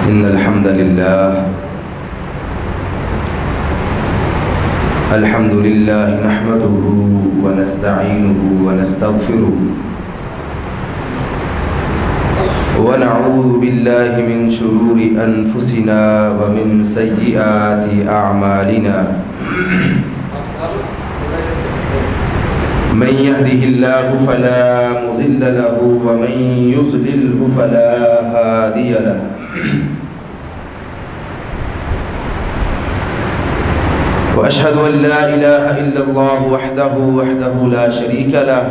إن الحمد لله نحمده ونستعينه ونستغفره ونعوذ بالله من شرور أنفسنا ومن سيئات أعمالنا من يهده الله فلا مضل له ومن يضلله فلا هادي له وأشهد أن لا إله إلا الله وحده لا شريك له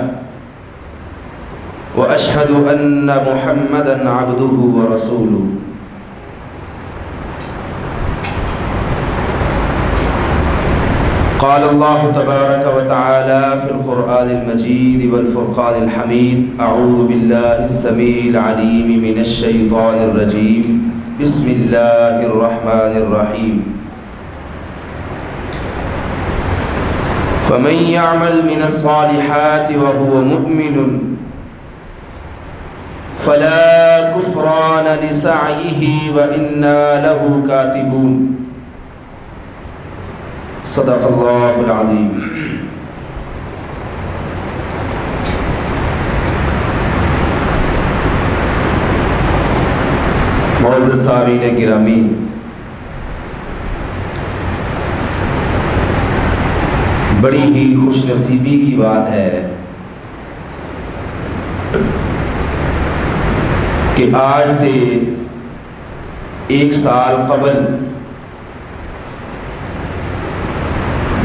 وأشهد أن محمدًا عبده ورسوله قال الله تبارك وتعالى في القرآن المجيد والفرقان الحميد أعوذ بالله السميع العليم من الشيطان الرجيم بسم الله الرحمن الرحيم فمن يعمل من الصالحات وهو مؤمن فلا كفران لسعيه وإنا له كاتبون صدق اللہ العظیم۔ معزز سامعین گرامی، بڑی ہی خوش نصیبی کی بات ہے کہ آج سے 1 سال قبل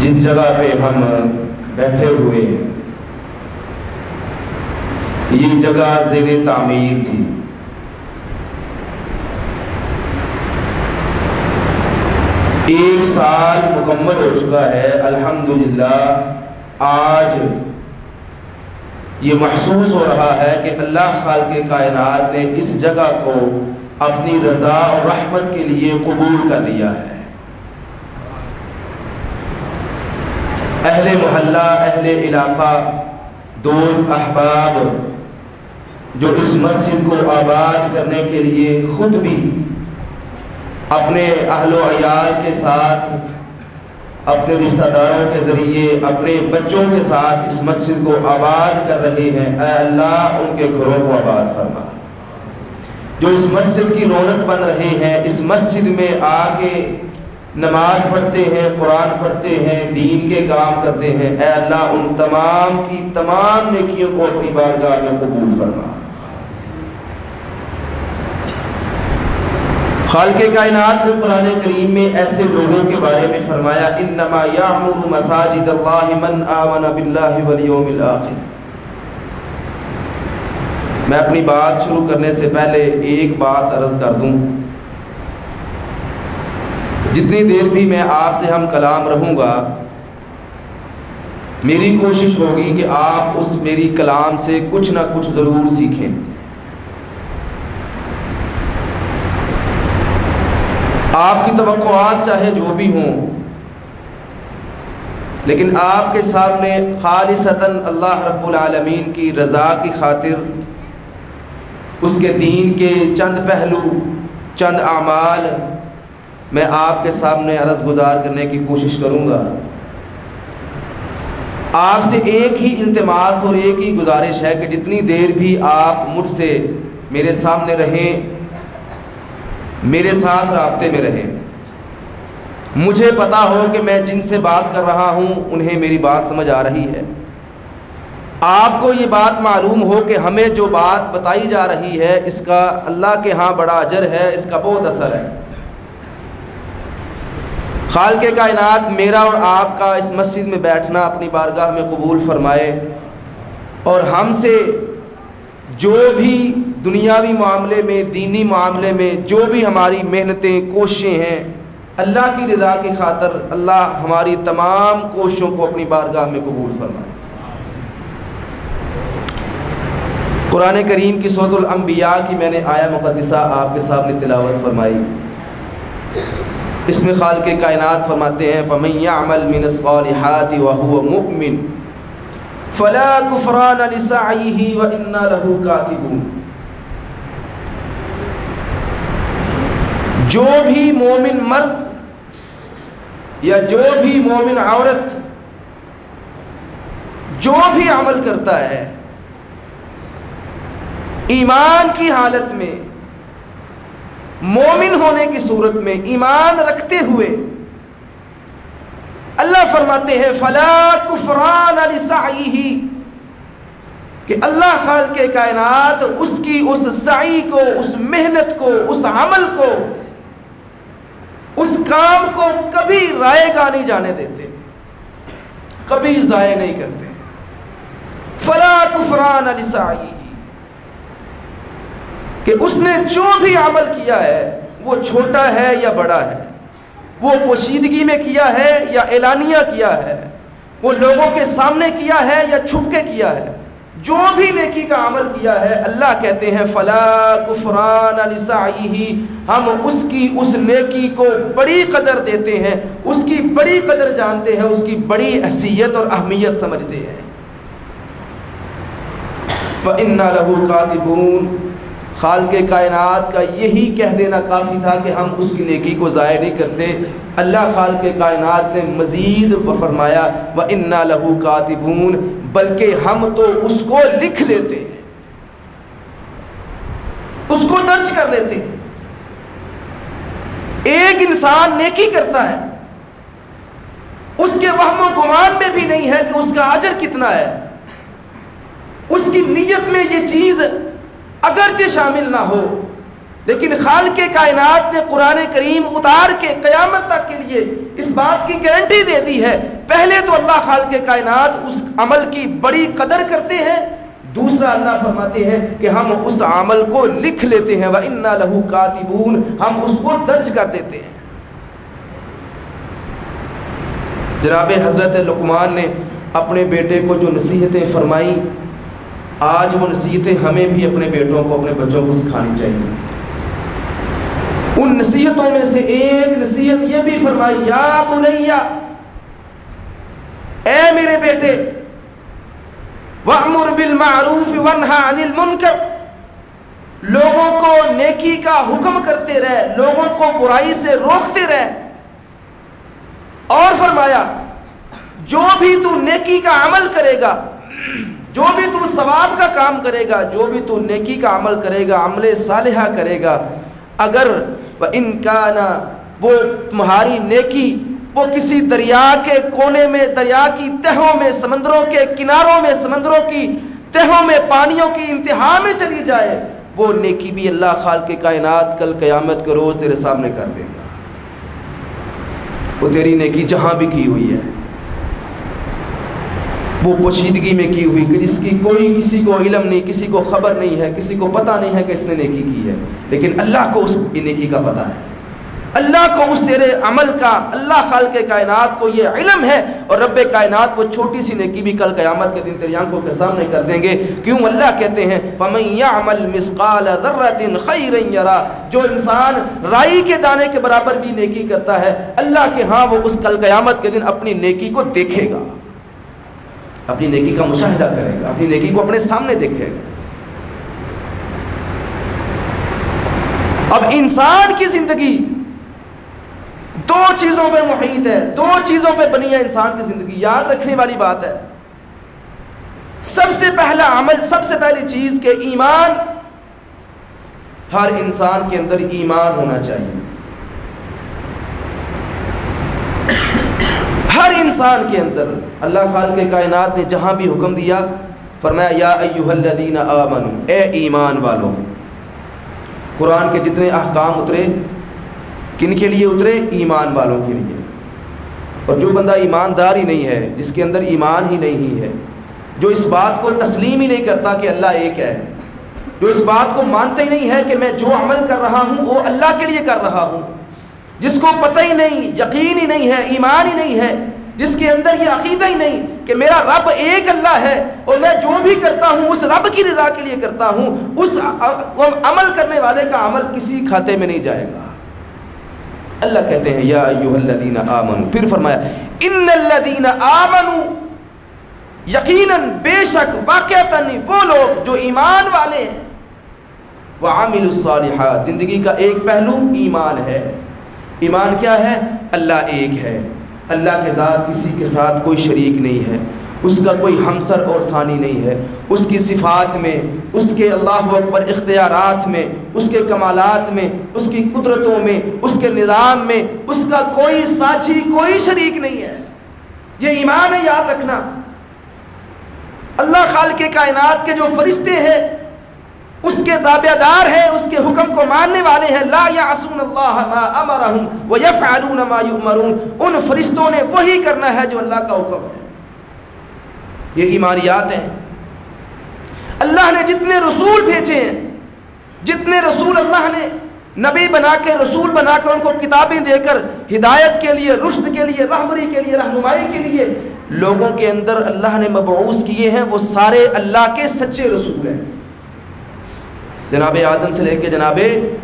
جس جگہ پہ ہم بیٹھے ہوئے یہ جگہ زیر تعمیر تھی۔ ایک سال مکمل ہو چکا ہے۔ الحمدللہ آج یہ محسوس ہو رہا ہے کہ اللہ خالق کائنات نے اس جگہ کو اپنی رضا اور رحمت کے لیے قبول کر لیا ہے۔ اہل محلہ، اہل علاقہ، دوست احباب جو اس مسجد کو آباد کرنے کے لیے خود بھی اپنے اہل و عیال کے ساتھ، اپنے رشتہ داروں کے ذریعے، اپنے بچوں کے ساتھ اس مسجد کو آباد کر رہے ہیں، اے اللہ ان کے گھروں کو آباد فرما۔ جو اس مسجد کی رونق بن رہے ہیں، اس مسجد میں آ کے نماز پڑھتے ہیں، قرآن پڑھتے ہیں، دین کے کام کرتے ہیں، اے اللہ ان تمام کی تمام نیکیوں کو اپنی بارگاہ میں قبول فرما۔ خالق کائنات نے قرآن کریم میں ایسے لوگوں کے بارے میں فرمایا انما یعمر مساجد اللہ من آمن باللہ والیوم الآخر۔ میں اپنی بات شروع کرنے سے پہلے ایک بات عرض کر دوں، جتنی دیر بھی میں آپ سے ہم کلام رہوں گا، میری کوشش ہوگی کہ آپ اس میری کلام سے کچھ نہ کچھ ضرور سیکھیں۔ آپ کی توقعات چاہے جو بھی ہوں، لیکن آپ کے سامنے خالصتاً اللہ رب العالمین کی رضا کی خاطر اس کے دین کے چند پہلو، چند اعمال میں آپ کے سامنے عرض گزار کرنے کی کوشش کروں گا۔ آپ سے ایک ہی التماس اور ایک ہی گزارش ہے کہ جتنی دیر بھی آپ مجھ سے میرے سامنے رہیں، میرے ساتھ رابطے میں رہیں، مجھے پتا ہو کہ میں جن سے بات کر رہا ہوں انہیں میری بات سمجھ آ رہی ہے، آپ کو یہ بات معلوم ہو کہ ہمیں جو بات بتائی جا رہی ہے اس کا اللہ کے ہاں بڑا اجر ہے، اس کا بہت اثر ہے۔ خالق کائنات میرا اور آپ کا اس مسجد میں بیٹھنا اپنی بارگاہ میں قبول فرمائے، اور ہم سے جو بھی دنیاوی معاملے میں، دینی معاملے میں جو بھی ہماری محنتیں، کوششیں ہیں، اللہ کی رضا کی خاطر اللہ ہماری تمام کوششوں کو اپنی بارگاہ میں قبول فرمائے۔ قرآن کریم کی سورۃ الانبیاء کی میں نے آیہ مقدسہ آپ کے سامنے تلاوت فرمائی۔ اس میں خالق کائنات فرماتے ہیں فَمَن يَعْمَلْ مِنَ الصَّالِحَاتِ وَهُوَ مُؤْمِنٌ فَلَا كُفْرَانَ لِسَعْيِهِ وَإِنَّا لَهُ كَاتِبُونَ۔ جو بھی مومن مرد یا جو بھی مومن عورت جو بھی عمل کرتا ہے ایمان کی حالت میں، مومن ہونے کی صورت میں، ایمان رکھتے ہوئے، اللہ فرماتے ہیں فلا کفران لسعیہ، کہ اللہ خالق کائنات اس کی اس سعی کو، اس محنت کو، اس عمل کو، اس کام کو کبھی رائے گاہ نہیں جانے دیتے، کبھی ضائع نہیں کرتے۔ فلا کفران لسعیہ، کہ اس نے جو بھی عمل کیا ہے وہ چھوٹا ہے یا بڑا ہے، وہ پوشیدگی میں کیا ہے یا اعلانیہ کیا ہے، وہ لوگوں کے سامنے کیا ہے یا چھپ کے کیا ہے، جو بھی نیکی کا عمل کیا ہے، اللہ کہتے ہیں فلا کفران لسعیہ، ہم اس کی اس نیکی کو بڑی قدر دیتے ہیں، اس کی بڑی قدر جانتے ہیں، اس کی بڑی حیثیت اور اہمیت سمجھتے ہیں۔ وَإِنَّا لَهُ كَاتِبُونَ، خالق کائنات کا یہی کہہ دینا کافی تھا کہ ہم اس کی نیکی کو ضائع نہیں کرتے۔ اللہ خالق کائنات نے مزید فرمایا وَإِنَّا لَهُ كَاتِبُونَ، بلکہ ہم تو اس کو لکھ لیتے ہیں، اس کو درج کر لیتے ہیں۔ ایک انسان نیکی کرتا ہے، اس کے وہم و گمان میں بھی نہیں ہے کہ اس کا اجر کتنا ہے، اس کی نیت میں یہ چیز اگرچہ شامل نہ ہو، لیکن خالق کائنات نے قرآن کریم اتار کے قیامت تک کے لیے اس بات کی گارنٹی دے دی ہے۔ پہلے تو اللہ خالق کائنات اس عمل کی بڑی قدر کرتے ہیں، دوسرا اللہ فرماتے ہیں کہ ہم اس عمل کو لکھ لیتے ہیں وَإِنَّا لَهُ كَاتِبُونَ، ہم اس کو درج کر دیتے ہیں۔ جناب حضرت لقمان نے اپنے بیٹے کو جو نصیحتیں فرمائیں، آج وہ نصیحتیں ہمیں بھی اپنے بیٹوں کو، اپنے بچوں کو سکھانی چاہیے۔ ان نصیحتوں میں سے ایک نصیحت یہ بھی فرمائی یا بنیا، اے میرے بیٹے، وَأْمُرْ بِالْمَعْرُوفِ وَانْهَ عَنِ الْمُنْكَرِ، لوگوں کو نیکی کا حکم کرتے رہے، لوگوں کو برائی سے روکتے رہے۔ اور فرمایا جو بھی تو نیکی کا عمل کرے گا، جو بھی تو ثواب کا کام کرے گا، جو بھی تو نیکی کا عمل کرے گا، عمل صالحہ کرے گا، اگر وَإِنْ كَانَ، وہ تمہاری نیکی وہ کسی دریا کے کونے میں، دریا کی تہوں میں، سمندروں کے کناروں میں، سمندروں کی تہوں میں، پانیوں کی انتہا میں چلی جائے، وہ نیکی بھی اللہ خالق کائنات کل قیامت کے روز تیرے سامنے کر دے گا۔ وہ تیری نیکی جہاں بھی کی ہوئی ہے، وہ پوشیدگی میں کی ہوئی، کہ جس کی کوئی کسی کو علم نہیں، کسی کو خبر نہیں ہے، کسی کو پتہ نہیں ہے کہ اس نے نیکی کی ہے، لیکن اللہ کو اس نیکی کا پتہ ہے، اللہ کو اس تیرے عمل کا، اللہ خالق کائنات کو یہ علم ہے، اور رب کائنات وہ چھوٹی سی نیکی بھی کل قیامت کے دن تیری آنکھوں کے سامنے کر دیں گے۔ کیوں؟ اللہ کہتے ہیں فَمَن يَعْمَلْ مِثْقَالَ ذَرَّةٍ خَيْرًا يَرَى، جو انسان رائی کے دانے کے برابر بھی نیکی کرتا ہے، اللہ کے ہاں وہ اس کل قیامت کے دن اپنی نیکی کو دیکھے گا، اپنی نیکی کا مشاہدہ کرے گا، اپنی نیکی کو اپنے سامنے دیکھے گا۔ اب انسان کی زندگی دو چیزوں پہ محیط ہے، دو چیزوں پہ بنی ہے انسان کی زندگی، یاد رکھنے والی بات ہے۔ سب سے پہلا عمل، سب سے پہلی چیز کہ ایمان، ہر انسان کے اندر ایمان ہونا چاہیے، ہر انسان کے اندر۔ اللہ خالق کائنات نے جہاں بھی حکم دیا فرمایا یا ایھا الذین آمنوا، اے ایمان والو۔ قرآن کے جتنے احکام اترے کن کے لیے اترے؟ ایمان والوں کے لیے۔ اور جو بندہ ایماندار ہی نہیں ہے، جس کے اندر ایمان ہی نہیں ہے، جو اس بات کو تسلیم ہی نہیں کرتا کہ اللہ ایک ہے، جو اس بات کو مانتا ہی نہیں ہے کہ میں جو عمل کر رہا ہوں وہ اللہ کے لیے کر رہا ہوں، جس کو پتہ ہی نہیں، یقین ہی نہیں ہے، ایمان ہی نہیں ہے، جس کے اندر یہ عقیدہ ہی نہیں کہ میرا رب ایک اللہ ہے اور میں جو بھی کرتا ہوں اس رب کی رضا کے لیے کرتا ہوں، اس عمل کرنے والے کا عمل کسی کھاتے میں نہیں جائے گا۔ اللہ کہتے ہیں یا ایھا الذین آمنوا، پھر فرمایا ان الذین آمنوا، یقیناً بے شک واقعتاً وہ لوگ جو ایمان والے ہیں، وعاملوا الصالحات، زندگی کا ایک پہلو ایمان ہے۔ ایمان کیا ہے؟ اللہ ایک ہے، اللہ کے ذات کسی کے ساتھ کوئی شریک نہیں ہے، اس کا کوئی ہمسر اور ثانی نہیں ہے، اس کی صفات میں، اس کے اللہ اکبر اختیارات میں، اس کے کمالات میں، اس کی قدرتوں میں، اس کے نظام میں اس کا کوئی ساتھی، کوئی شریک نہیں ہے۔ یہ ایمان ہے، یاد رکھنا۔ اللہ خالق کائنات کے جو فرشتے ہیں اس کے تابع دار ہیں، اس کے حکم کو ماننے والے ہیں۔ لا یعصون اللہ ما امرہم ویفعلون ما یؤمرون، ان فرشتوں نے وہی کرنا ہے جو اللہ کا حکم ہے۔ یہ ایمانیات ہیں۔ اللہ نے جتنے رسول بھیجے ہیں، جتنے رسول اللہ نے نبی بنا کے، رسول بنا کر، ان کو کتابیں دے کر ہدایت کے لیے، رشد کے لیے، رہبری کے لیے، رہنمائی کے لیے لوگوں کے اندر اللہ نے مبعوث کیے ہیں، وہ سارے اللہ کے سچے رسول ہیں۔ جناب آدم سے لے کے جناب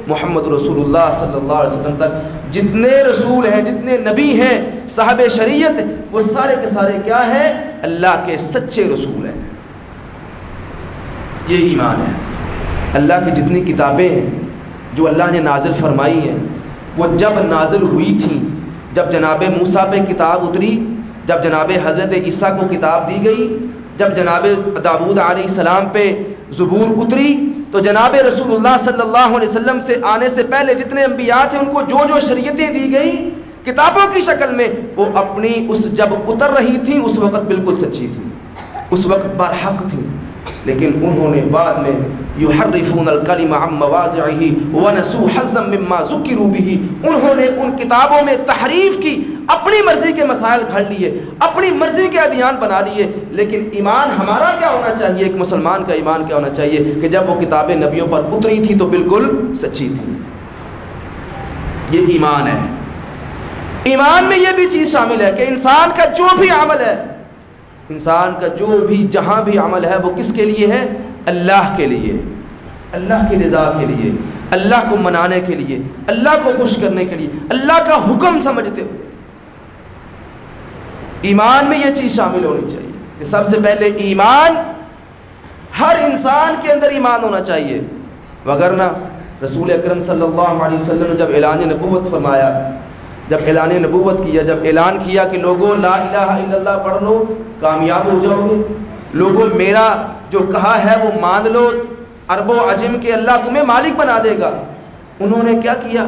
محمد رسول اللہ صلی اللہ علیہ وسلم تک جتنے رسول ہیں، جتنے نبی ہیں، صاحب شریعت، وہ سارے کے سارے کیا ہیں؟ اللہ کے سچے رسول ہیں۔ یہ ایمان ہے۔ اللہ کی جتنی کتابیں ہیں جو اللہ نے نازل فرمائی ہیں، وہ جب نازل ہوئی تھیں، جب جناب موسیٰ پہ کتاب اتری، جب جناب حضرت عیسیٰ کو کتاب دی گئی، جب جناب داؤد علیہ السلام پہ زبور اتری، تو جناب رسول اللہ صلی اللہ علیہ وسلم سے آنے سے پہلے جتنے انبیاء تھے ان کو جو جو شریعتیں دی گئیں کتابوں کی شکل میں، وہ اپنی اس جب اتر رہی تھیں اس وقت بالکل سچی تھیں، اس وقت برحق تھیں، لیکن انہوں نے بعد میں یحرفون الکلم عن مواضعہ ونسوا حظا مما ذکروا بہ، انہوں نے ان کتابوں میں تحریف کی، اپنی مرضی کے مسائل گھڑ لیے، اپنی مرضی کے ادیان بنا لیے۔ لیکن ایمان ہمارا کیا ہونا چاہیے؟ ایک مسلمان کا ایمان کیا ہونا چاہیے؟ کہ جب وہ کتابیں نبیوں پر اتری تھی تو بالکل سچی تھی۔ یہ ایمان ہے۔ ایمان میں یہ بھی چیز شامل ہے کہ انسان کا جو بھی عمل ہے، انسان کا جو بھی جہاں بھی عمل ہے، وہ کس کے لیے ہے؟ اللہ کے لیے، اللہ کی رضا کے لیے، اللہ کو منانے کے لیے، اللہ کو خوش کرنے کے لیے، اللہ کا حکم سمجھتے ہوئے۔ ایمان میں یہ چیز شامل ہونی چاہیے کہ سب سے پہلے ایمان، ہر انسان کے اندر ایمان ہونا چاہیے، وگرنہ رسول اکرم صلی اللہ علیہ وسلم نے جب اعلان نبوت فرمایا، جب اعلان نبوت کیا، جب اعلان کیا کہ لوگوں لا الہ الا اللہ پڑھ لو کامیاب ہو جاؤ گے، لوگوں میرا جو کہا ہے وہ مان لو، عرب و عجم کے اللہ تمہیں مالک بنا دے گا، انہوں نے کیا کیا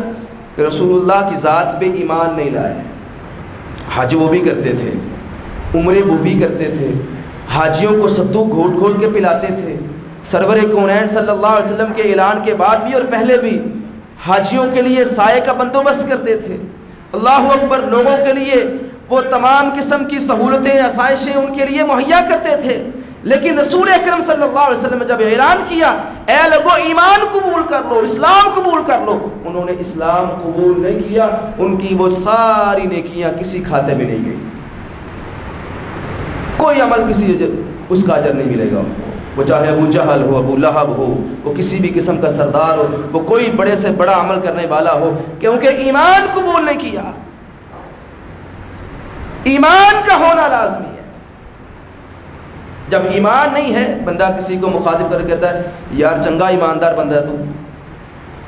کہ رسول اللہ کی ذات پہ ایمان نہیں لائے۔ حج وہ بھی کرتے تھے، عمرے وہ بھی کرتے تھے، حاجیوں کو ستو گھوٹ گھوٹ کے پلاتے تھے، سرور کونین صلی اللہ علیہ وسلم کے اعلان کے بعد بھی اور پہلے بھی حاجیوں کے لیے سائے کا بندوبست کرتے تھے، اللہ اکبر، لوگوں کے لیے وہ تمام قسم کی سہولتیں، آسائشیں ان کے لیے مہیا کرتے تھے۔ لیکن رسول اکرم صلی اللہ علیہ وسلم نے جب اعلان کیا اے لوگو ایمان قبول کر لو، اسلام قبول کر لو، انہوں نے اسلام قبول نہیں کیا، ان کی وہ ساری نیکیاں کسی کھاتے میں نہیں گئی، کوئی عمل کسی اس کا اجر نہیں ملے گا ان کو، وہ چاہے ابو جہل ہو، ابو لہب ہو، وہ کسی بھی قسم کا سردار ہو، وہ کوئی بڑے سے بڑا عمل کرنے والا ہو، کیونکہ ایمان قبول نہیں کیا۔ ایمان کا ہونا لازمی ہے۔ جب ایمان نہیں ہے، بندہ کسی کو مخاطب کر کے کہتا ہے یار چنگا ایماندار بندہ ہے تو،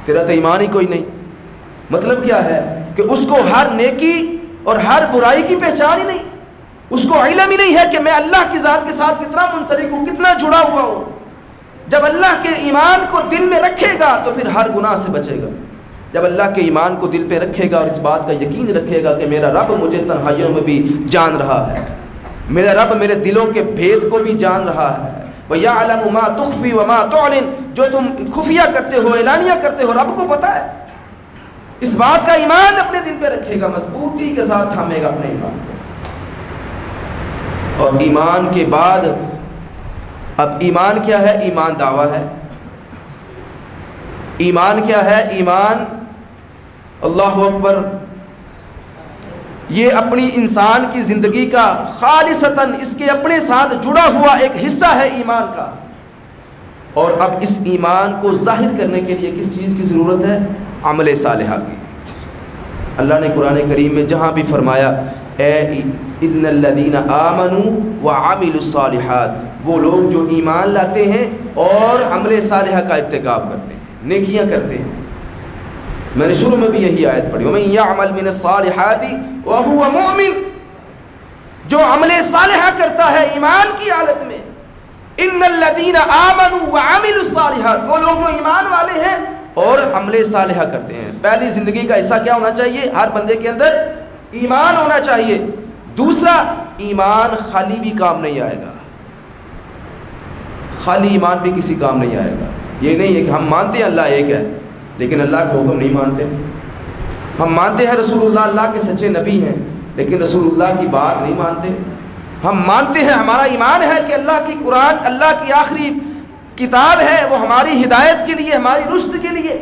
تیرا تو ایمان ہی کوئی نہیں، مطلب کیا ہے کہ اس کو ہر نیکی اور ہر برائی کی پہچان ہی نہیں، اس کو علم ہی نہیں ہے کہ میں اللہ کی ذات کے ساتھ کتنا منسلک ہوں، کتنا جڑا ہوا ہوں۔ جب اللہ کے ایمان کو دل میں رکھے گا تو پھر ہر گناہ سے بچے گا۔ جب اللہ کے ایمان کو دل پہ رکھے گا اور اس بات کا یقین رکھے گا کہ میرا رب مجھے تنہائیوں میں بھی جان رہا ہے، میرا رب میرے دلوں کے بھید کو بھی جان رہا ہے، وَيَعْلَمُ مَا تُخْفِي وَمَا تُعْلِنُ، جو تم خفیہ کرتے ہو، اعلانیہ کرتے ہو، رب کو پتہ ہے۔ اس بات کا ایمان اپنے دل پہ رکھے گا، مضبوطی کے ساتھ تھامے گا اپنے ایمان کو۔ اور ایمان کے بعد اب ایمان کیا ہے؟ ایمان دعویٰ ہے۔ ایمان کیا ہے؟ ایمان اللہ اکبر، یہ اپنی انسان کی زندگی کا خالصتاً اس کے اپنے ساتھ جڑا ہوا ایک حصہ ہے ایمان کا۔ اور اب اس ایمان کو ظاہر کرنے کے لیے کس چیز کی ضرورت ہے؟ عمل صالحہ کی۔ اللہ نے قرآن کریم میں جہاں بھی فرمایا اے ان الذین آمنوا وعملوا الصالحات، وہ لوگ جو ایمان لاتے ہیں اور عمل صالحہ کا ارتکاب کرتے ہیں۔ نیکیاں کرتے ہیں. میں نے شروع میں بھی یہی آیت پڑھی, وَمَن يَعْمَلْ مِنَ الصَّالِحَاتِ وَهُوَ مُؤْمِنٌ, جو عمل صالحہ کرتا ہے ایمان کی حالت میں. ان الذین آمنوا وعملوا الصالحات, وہ لوگ جو ایمان والے ہیں اور عمل صالحہ کرتے ہیں. پہلی زندگی کا حصہ کیا ہونا چاہیے؟ ہر بندے کے اندر ایمان ہونا چاہیے. دوسرا, ایمان خالی بھی کام نہیں آئے گا, خالی ایمان بھی کسی کام نہیں آئے گا. یہ نہیں ہے کہ ہم مانتے ہیں اللہ ایک ہے لیکن اللہ کا حکم نہیں مانتے. ہم مانتے ہیں رسول اللہ اللہ کے سچے نبی ہیں لیکن رسول اللہ کی بات نہیں مانتے. ہم مانتے ہیں, ہمارا ایمان ہے کہ اللہ کی قرآن اللہ کی آخری کتاب ہے, وہ ہماری ہدایت کے لیے, ہماری رشد کے لیے,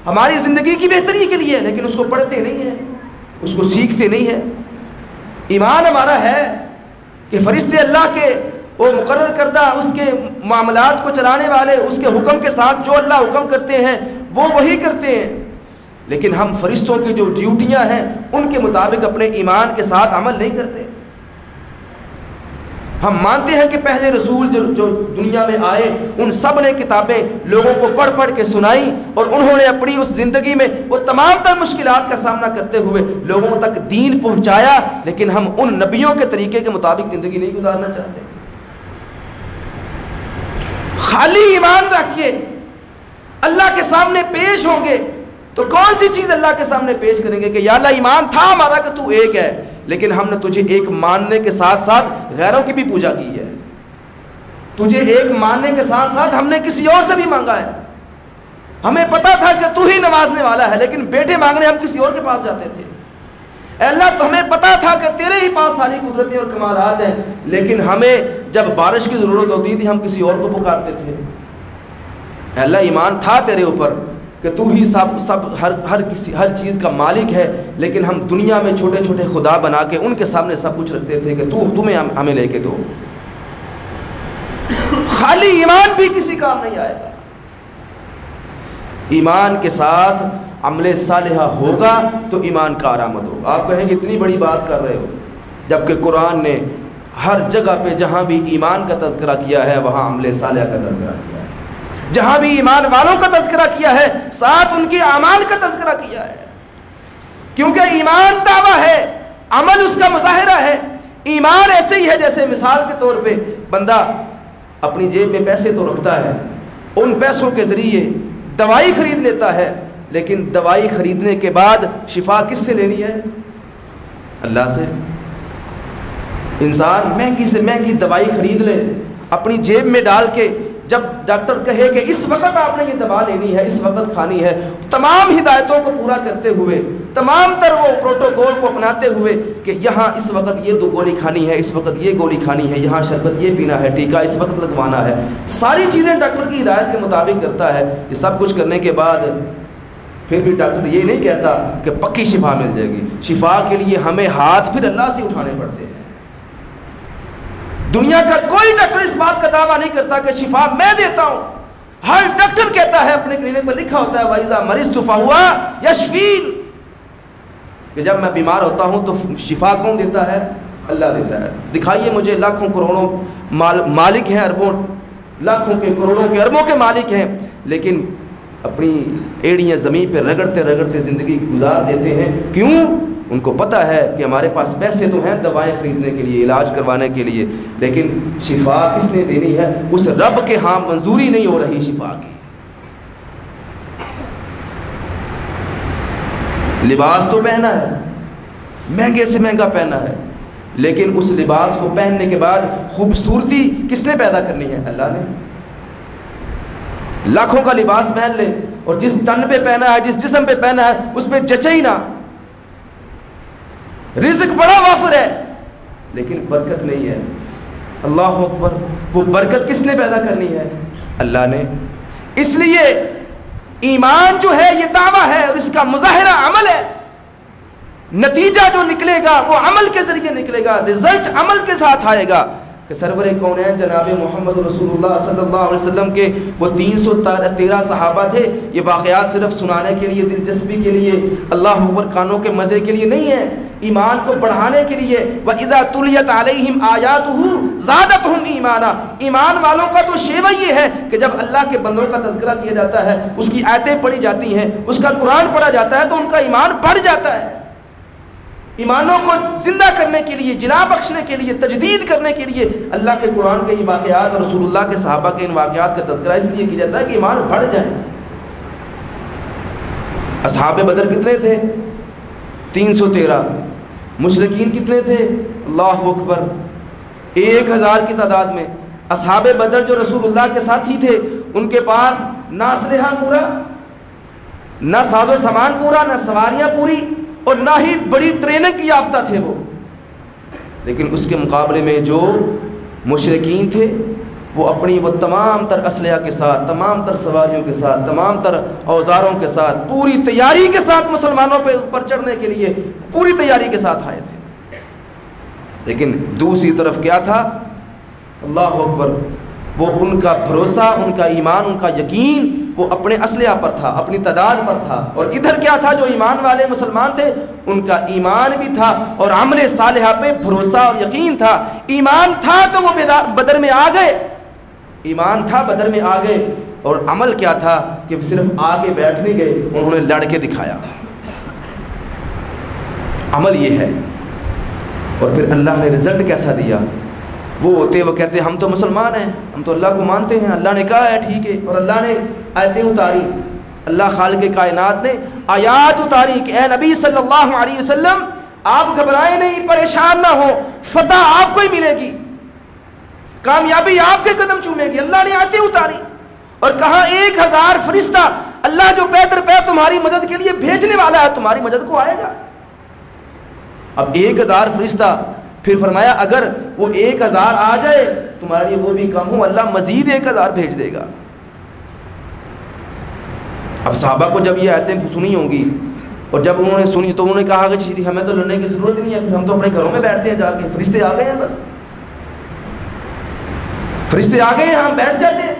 ہماری زندگی کی بہتری کے لیے, لیکن اس کو پڑھتے نہیں ہیں, اس کو سیکھتے نہیں ہیں. ایمان ہمارا ہے کہ فرشتے اللہ کے وہ مقرر کردہ اس کے معاملات کو چلانے والے, اس کے حکم کے ساتھ جو اللہ حکم کرتے ہیں وہ وہی کرتے ہیں, لیکن ہم فرشتوں کی جو ڈیوٹیاں ہیں ان کے مطابق اپنے ایمان کے ساتھ عمل نہیں کرتے. ہم مانتے ہیں کہ پہلے رسول جو دنیا میں آئے ان سب نے کتابیں لوگوں کو پڑھ پڑھ کے سنائی اور انہوں نے اپنی اس زندگی میں وہ تمام تر مشکلات کا سامنا کرتے ہوئے لوگوں تک دین پہنچایا, لیکن ہم ان نبیوں کے طریقے کے مطابق زندگی نہیں گزارنا چاہتے. خالی ایمان رکھیے, اللہ کے سامنے پیش ہوں گے تو کون سی چیز اللہ کے سامنے پیش کریں گے کہ یا اللہ ایمان تھا ہمارا کہ تو ایک ہے, لیکن ہم نے تجھے ایک ماننے کے ساتھ ساتھ غیروں کی بھی پوجا کی ہے. تجھے ایک ماننے کے ساتھ ساتھ ہم نے کسی اور سے بھی مانگا ہے. ہمیں پتا تھا کہ تو ہی نوازنے والا ہے لیکن بیٹے مانگنے ہم کسی اور کے پاس جاتے تھے. اے اللہ تو ہمیں پتا تھا کہ تیرے ہی پاس ساری قدرتیں اور کمالات ہیں, لیکن ہمیں جب بارش کی ضرورت ہوتی تھی ہم کسی اور کو پکارتے تھے. اے اللہ ایمان تھا تیرے اوپر کہ تو ہی سب ہر چیز کا مالک ہے, لیکن ہم دنیا میں چھوٹے چھوٹے خدا بنا کے ان کے سامنے سب کچھ رکھتے تھے کہ تمہیں ہمیں لے کے دو. خالی ایمان بھی کسی کام نہیں آئے گا. ایمان کے ساتھ عمل صالحہ ہوگا تو ایمان کا آرامد ہوگا. آپ کہیں گے اتنی بڑی بات کر رہے ہو, جبکہ قرآن نے ہر جگہ پہ جہاں بھی ایمان کا تذکرہ کیا ہے وہاں عمل صالحہ کا تذکرہ کیا ہے. جہاں بھی ایمان والوں کا تذکرہ کیا ہے ساتھ ان کے اعمال کا تذکرہ کیا ہے, کیونکہ ایمان دعویٰ ہے, عمل اس کا مظاہرہ ہے. ایمان ایسے ہی ہے جیسے مثال کے طور پہ بندہ اپنی جیب میں پیسے تو رکھتا ہے, ان پیسوں کے ذریعے دوائی خرید لیتا ہے, لیکن دوائی خریدنے کے بعد شفا کس سے لینی ہے؟ اللہ سے. انسان مہنگی سے مہنگی دوائی خرید لے اپنی جیب میں ڈال کے, جب ڈاکٹر کہے کہ اس وقت آپ نے یہ دوا لینی ہے, اس وقت کھانی ہے, تمام ہدایتوں کو پورا کرتے ہوئے, تمام تر وہ پروٹوکول کو اپناتے ہوئے کہ یہاں اس وقت یہ 2 گولی کھانی ہے, اس وقت یہ گولی کھانی ہے, یہاں شربت یہ پینا ہے, ٹیکا اس وقت لگوانا ہے, ساری چیزیں ڈاکٹر کی ہدایت کے مطابق کرتا ہے. یہ سب کچھ کرنے کے بعد پھر بھی ڈاکٹر یہ نہیں کہتا کہ پکی شفا مل جائے گی. شفا کے لیے ہمیں ہاتھ پھر اللہ سے اٹھانے پڑتے ہیں. دنیا کا کوئی ڈاکٹر اس بات کا دعویٰ نہیں کرتا کہ شفا میں دیتا ہوں. ہر ڈاکٹر کہتا ہے, اپنے کلینک پر لکھا ہوتا ہے وَإِذَا مَرِضْتُ فَهُوَ يَشْفِينِ, کہ جب میں بیمار ہوتا ہوں تو شفا کون دیتا ہے؟ اللہ دیتا ہے. دکھائیے مجھے, لاکھوں کروڑوں مالک ہیں, اربوں لاکھوں کے کروڑوں کے اربوں کے مالک ہیں, لیکن اپنی ایڑیاں زمین پہ رگڑتے رگڑتے زندگی گزار دیتے ہیں. کیوں؟ ان کو پتہ ہے کہ ہمارے پاس پیسے تو ہیں دوائیں خریدنے کے لیے, علاج کروانے کے لیے, لیکن شفا کس نے دینی ہے؟ اس رب کے ہاں منظوری نہیں ہو رہی شفا کی. لباس تو پہنا ہے, مہنگے سے مہنگا پہنا ہے, لیکن اس لباس کو پہننے کے بعد خوبصورتی کس نے پیدا کرنی ہے؟ اللہ نے. لاکھوں کا لباس پہن لے اور جس تن پہ پہنا ہے, جس جسم پہ پہنا ہے, اس پہ جچے ہی نہ. رزق بڑا وافر ہے لیکن برکت نہیں ہے. اللہ اکبر. وہ برکت کس نے پیدا کرنی ہے؟ اللہ نے. اس لیے ایمان جو ہے یہ دعویٰ ہے اور اس کا مظاہرہ عمل ہے. نتیجہ جو نکلے گا وہ عمل کے ذریعے نکلے گا, رزلٹ عمل کے ساتھ آئے گا. کہ سرور کونین جناب محمد رسول اللہ صلی اللہ علیہ وسلم کے وہ 313 صحابہ تھے. یہ واقعات صرف سنانے کے لیے, دلچسپی کے لیے, اللہ اکبر کانوں کے مزے کے لیے نہیں ہے. ایمان کو بڑھانے کے لیے وَإِذَا تُلِيَتْ عَلَيْهِمْ آيَاتُهُ زَادَتْهُمْ ایمانا، ایمان والوں کا تو شیوہ یہ ہے کہ جب اللہ کے بندوں کا تذکرہ کیا جاتا ہے، اس کی آیتیں پڑھی جاتی ہیں، اس کا قرآن پڑھا جاتا ہے، تو ان کا ایمان بڑھ جاتا ہے۔ ایمانوں کو زندہ کرنے کے لیے، جلا بخشنے کے لیے، تجدید کرنے کے لیے اللہ کے قرآن کے یہ واقعات اور رسول اللہ کے صحابہ کے ان واقعات کا تذکرہ اس لیے کیا جاتا ہے کہ ایمان بڑھ جائے۔ اصحاب بدر کتنے تھے؟ 313۔ مشرکین کتنے تھے؟ اللہ اکبر، 1000 کی تعداد میں۔ اصحاب بدر جو رسول اللہ کے ساتھی تھے، ان کے پاس نہ اسلحہ پورا، نہ ساز و سامان پورا، نہ سواریاں پوری، اور نہ ہی بڑی ٹریننگ یافتہ تھے وہ، لیکن اس کے مقابلے میں جو مشرکین تھے وہ اپنی وہ تمام تر اسلحہ کے ساتھ، تمام تر سواریوں کے ساتھ، تمام تر اوزاروں کے ساتھ، پوری تیاری کے ساتھ مسلمانوں پہ اوپر چڑھنے کے لیے پوری تیاری کے ساتھ آئے تھے۔ لیکن دوسری طرف کیا تھا؟ اللہ اکبر، وہ ان کا بھروسہ، ان کا ایمان، ان کا یقین وہ اپنے اسلحہ پر تھا، اپنی تعداد پر تھا۔ اور ادھر کیا تھا؟ جو ایمان والے مسلمان تھے ان کا ایمان بھی تھا اور عمل صالحہ پہ بھروسہ اور یقین تھا۔ ایمان تھا تو وہ بدر میں آ گئے، ایمان تھا بدر میں آ گئے، اور عمل کیا تھا کہ صرف آگے بیٹھ نہیں گئے، انہوں نے لڑ کے دکھایا۔ عمل یہ ہے۔ اور پھر اللہ نے رزلٹ کیسا دیا؟ وہ کہتے ہم تو مسلمان ہیں، ہم تو اللہ کو مانتے ہیں، اللہ نے کہا ہے ٹھیک ہے، اور اللہ نے آیتیں اتاری، اللہ خالق کائنات نے آیات اتاری کہ اے نبی صلی اللہ علیہ وسلم آپ گھبرائیں نہیں، پریشان نہ ہو، فتح آپ کو ہی ملے گی، کامیابی آپ کے قدم چومے گی۔ اللہ نے آیتیں اتاری اور کہا 1000 فرشتہ اللہ جو پے در پے تمہاری مدد کے لیے بھیجنے والا ہے، تمہاری مدد کو آئے گا۔ اب 1000 فرشتہ، پھر فرمایا اگر وہ 1000 آ جائے تمہارے لیے وہ بھی کم ہو، اللہ مزید 1000 بھیج دے گا۔ اب صحابہ کو جب یہ آیتیں سنی ہوں گی اور جب انہوں نے سنی تو انہوں نے کہا کہ ہمیں تو لڑنے کی ضرورت نہیں ہے، پھر ہم تو اپنے گھروں میں بیٹھتے ہیں، جا کے فرشتے آ گئے ہیں، بس فرشتے آ گئے ہیں، ہم بیٹھ جاتے ہیں۔